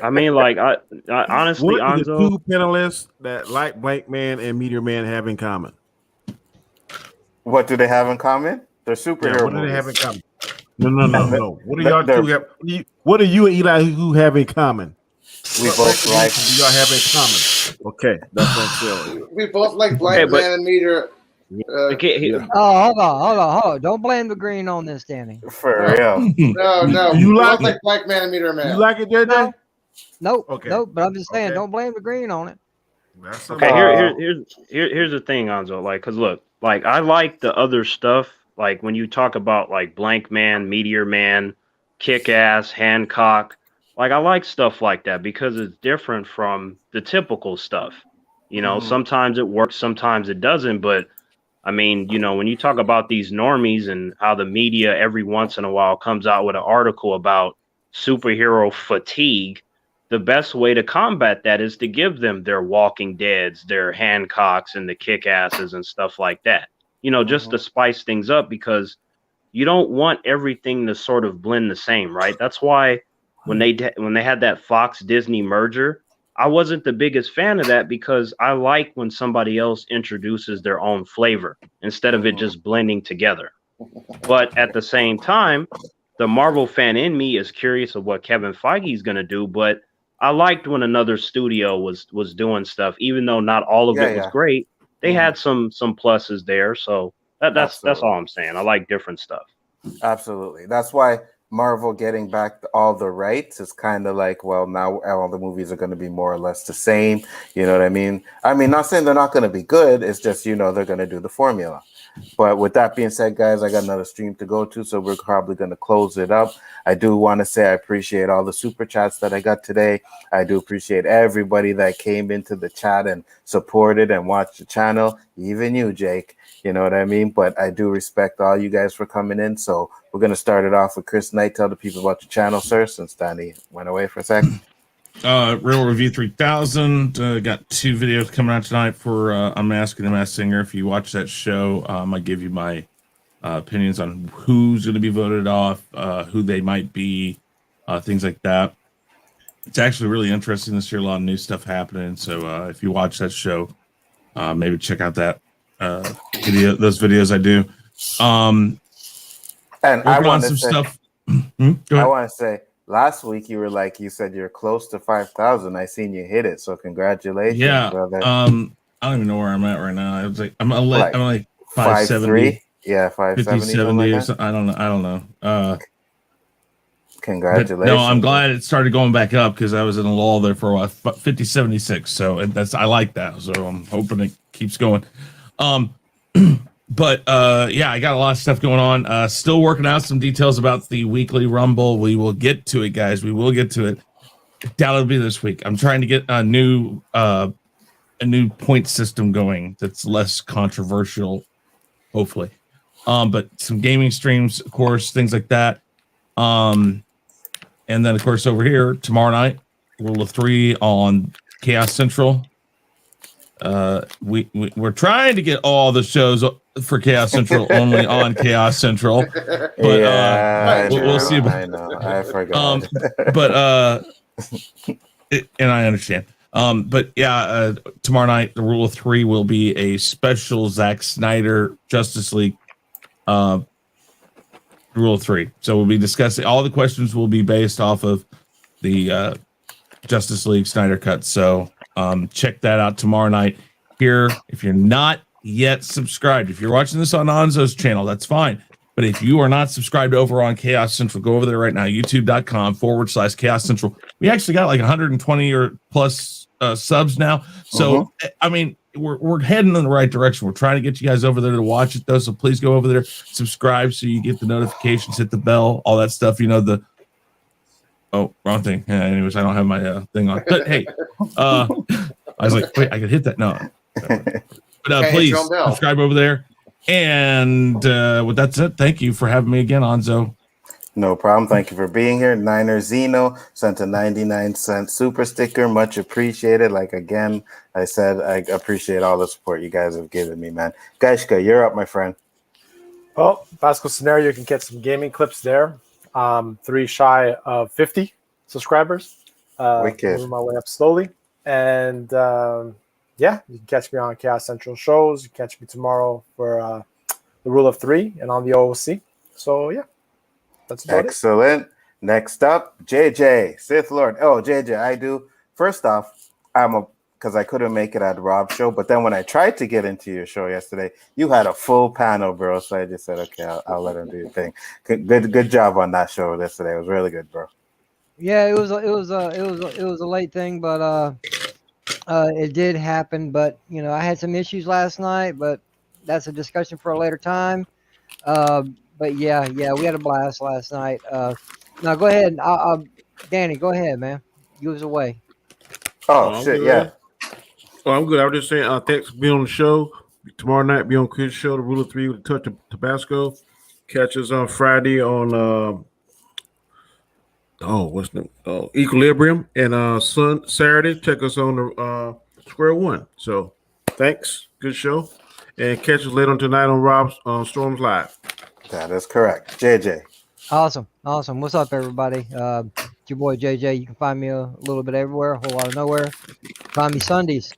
I mean, like, I honestly, what do the Anzo, two panelists that like Blank Man and Meteor Man have in common? What do they have in common? They're superhero. Yeah, what do they have in common? No. What do y'all They're- two have? What do you and Elihu have in common? We both like. What do y'all have in common? Okay, that's what I'm saying. We both like Blank Man and Meteor. Oh, hold on. Don't blame the green on this, Danny. For real. No. You We like both like Blank Man and Meteor Man. You like it, JJ? Nope. Okay. Nope. But I'm just saying, Okay. don't blame the green on it. That's okay, here's the thing, Anzo. Like, cause look, like, I like the other stuff. Like when you talk about like Blank Man, Meteor Man, Kick Ass, Hancock. Like, I like stuff like that because it's different from the typical stuff. You know, sometimes it works, sometimes it doesn't. But I mean, you know, when you talk about these normies and how the media every once in a while comes out with an article about superhero fatigue, the best way to combat that is to give them their Walking Deads, their Hancocks, and the Kick Asses and stuff like that. You know, just to spice things up, because you don't want everything to sort of blend the same, right? That's why when they had that Fox Disney merger, I wasn't the biggest fan of that, because I like when somebody else introduces their own flavor instead of it just blending together. But at the same time, the Marvel fan in me is curious of what Kevin Feige is going to do. But I liked when another studio was doing stuff, even though not all of it was great. They had some pluses there. So that's all I'm saying. I like different stuff. Absolutely. That's why Marvel getting back all the rights is kind of like, well, now all the movies are going to be more or less the same. You know what I mean? I mean, not saying they're not going to be good. It's just, you know, they're going to do the formula. But with that being said, guys, I got another stream to go to, so we're probably going to close it up. I do want to say I appreciate all the super chats that I got today. I do appreciate everybody that came into the chat and supported and watched the channel, even you, Jake. You know what I mean? But I do respect all you guys for coming in. So we're going to start it off with Chris Knight. Tell the people about your channel, sir, since Danny went away for a second. Real Review 3000. Got 2 videos coming out tonight for Unmasking the Masked Singer. If you watch that show, I give you my opinions on who's going to be voted off, who they might be, things like that. It's actually really interesting this year. A lot of new stuff happening. So if you watch that show, maybe check out that video, those videos I do. And I want some to say, stuff. I want to say, last week you said you're close to 5,000. I seen you hit it, so congratulations, brother. I don't even know where I'm at right now. I was like, I'm like 570. Yeah, 570. 70 or something. I don't know. Congratulations. No, I'm glad it started going back up because I was in a lull there for a while. 5076. So I like that. So I'm hoping it keeps going. But yeah, I got a lot of stuff going on. Still working out some details about the weekly rumble. We will get to it, guys. We will get to it. That'll be this week. I'm trying to get a new point system going that's less controversial, hopefully. But some gaming streams, of course, things like that. And then, of course, over here tomorrow night, Rule of 3 on Chaos Central. We're trying to get all the shows for Chaos Central only on Chaos Central, but we'll see. I know, I forgot. And I understand. But yeah, tomorrow night the Rule of 3 will be a special Zack Snyder Justice League Rule of 3. So we'll be discussing all the questions will be based off of the Justice League Snyder Cut. So check that out tomorrow night here. If you're not yet subscribed, if you're watching this on Anzo's channel, that's fine. But if you are not subscribed over on Chaos Central, go over there right now, youtube.com/Chaos Central. We actually got like 120 or plus subs now. So, I mean, we're heading in the right direction. We're trying to get you guys over there to watch it, though. So please go over there, subscribe so you get the notifications, hit the bell, all that stuff. You know, oh, wrong thing. Yeah, anyways, I don't have my thing on. But hey, I was like, wait, I could hit that. No. But please subscribe over there. And with that said, thank you for having me again, Anzo. No problem. Thank you for being here. Niner Zeno sent a 99-cent super sticker. Much appreciated. Like, again, I said, I appreciate all the support you guys have given me, man. Gaishka, you're up, my friend. Well, Basco Scenario, you can get some gaming clips there. 3 shy of 50 subscribers. Wicked. Moving my way up slowly. And yeah, you can catch me on Chaos Central shows. You can catch me tomorrow for the Rule of 3 and on the OOC. So yeah, that's about excellent. Next up, JJ, Sith Lord. Oh, JJ, I do. First off, because I couldn't make it at Rob's show, but then when I tried to get into your show yesterday, you had a full panel, bro. So I just said, okay, I'll let him do your thing. Good job on that show yesterday. It was really good, bro. Yeah, it was a late thing, but it did happen. But you know, I had some issues last night, but that's a discussion for a later time. But yeah, we had a blast last night. Now go ahead, Danny, go ahead, man. Give us away. Oh shit, yeah. Oh, I'm good. I was just saying, thanks for being on the show. Tomorrow night, be on Chris' show, The Rule of 3 with a touch of Tabasco. Catch us on Friday on Equilibrium, and Saturday, check us on the Square One. So thanks, good show, and catch us later on tonight on Rob's Storms Live. That is correct. JJ. Awesome. What's up, everybody? It's your boy JJ. You can find me a little bit everywhere, a whole lot of nowhere. Find me Sundays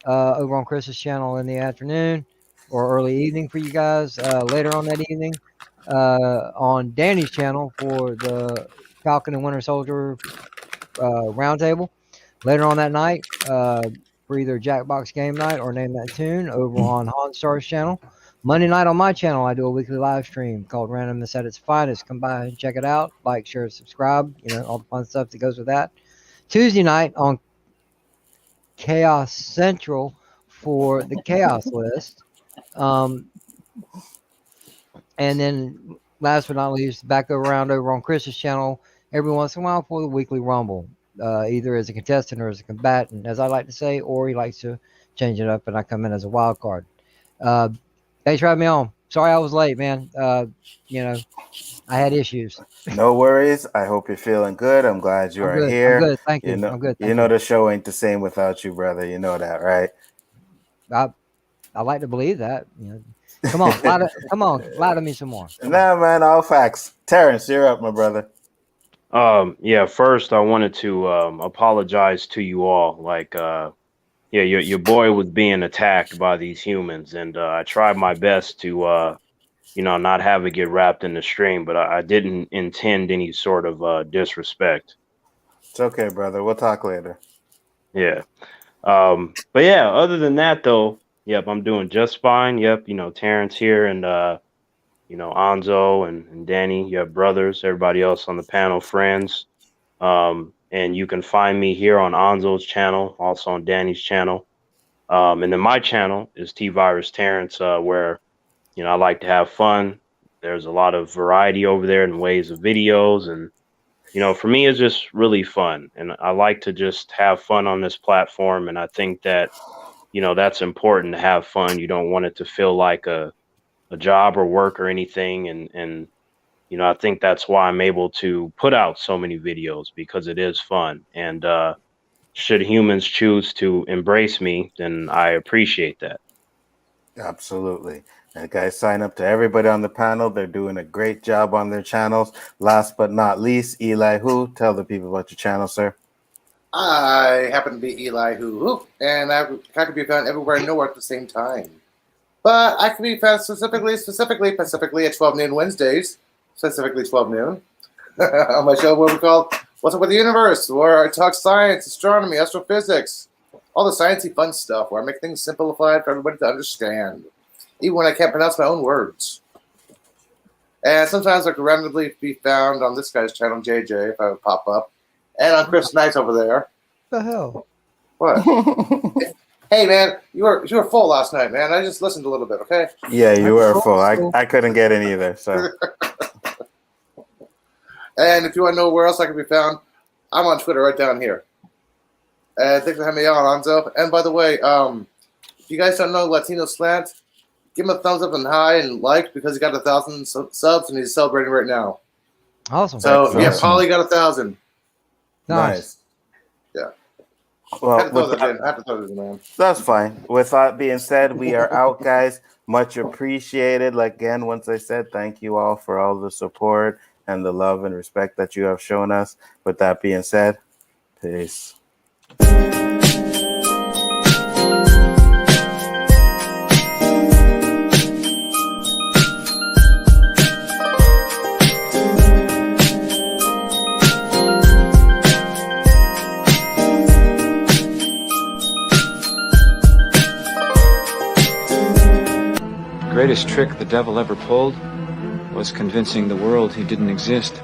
over on Chris's channel in the afternoon or early evening for you guys. Later on that evening on Danny's channel for the Falcon and Winter Soldier roundtable. Later on that night for either Jackbox Game Night or Name That Tune over on Han Star's channel. Monday night on my channel, I do a weekly live stream called Randomness at its Finest. Come by and check it out. Like, share, subscribe. You know, all the fun stuff that goes with that. Tuesday night on Chaos Central for the Chaos list. And then last but not least, back around over on Chris's channel every once in a while for the weekly Rumble, either as a contestant or as a combatant, as I like to say, or he likes to change it up and I come in as a wild card. Thanks for having me on. Sorry I was late, man. You know, I had issues. No worries. I hope you're feeling good. I'm glad you I'm are good. here. I'm good. Thank you. You know, I'm good. you Thank know you. the show ain't the same without you, brother. You know that, right? I like to believe that. You know, come on, lie to me some more. Come on. Nah, man, all facts. Terrence, you're up, my brother. Yeah, first I wanted to apologize to you all. Like, yeah, your boy was being attacked by these humans, and I tried my best to, you know, not have it get wrapped in the stream, but I didn't intend any sort of disrespect. It's okay, brother. We'll talk later. Yeah. But yeah, other than that though, yep, I'm doing just fine. Yep, you know, Terrence here and you know, Anzo and Danny, you have brothers, everybody else on the panel, friends. And you can find me here on Anzo's channel, also on Danny's channel. And then my channel is T Virus Terrence, where, you know, I like to have fun. There's a lot of variety over there in ways of videos. And, you know, for me, it's just really fun. And I like to just have fun on this platform. And I think that, you know, that's important to have fun. You don't want it to feel like a job or work or anything. And you know, I think that's why I'm able to put out so many videos, because it is fun. And should humans choose to embrace me, then I appreciate that. Absolutely. And guys, sign up to everybody on the panel. They're doing a great job on their channels. Last but not least, Elihu, tell the people about your channel, sir. I happen to be Elihu-Who, and I can be found everywhere and nowhere at the same time. But I can be found specifically at 12 noon Wednesdays, specifically 12 noon, on my show where we call What's Up with the Universe, where I talk science, astronomy, astrophysics, all the sciencey fun stuff, where I make things simplified for everybody to understand, even when I can't pronounce my own words. And sometimes I can randomly be found on this guy's channel, JJ, if I would pop up, and on Chris Knight's over there. What the hell? What? Hey, man, you were full last night, man. I just listened a little bit, okay? Yeah, you were full. I couldn't get in either. So. And if you want to know where else I can be found, I'm on Twitter right down here. And thanks for having me on, Anzo. And by the way, if you guys don't know Latino Slant, give him a thumbs up and hi and like, because he got 1,000 subs and he's celebrating right now. Awesome. So yeah, awesome. Polly got 1,000. Nice. Yeah. Well, I have to throw that in, man. that's fine. With that being said, we are out, guys. Much appreciated. Like, again, once I said, thank you all for all the support and the love and respect that you have shown us. With that being said, peace. The greatest trick the devil ever pulled was convincing the world he didn't exist.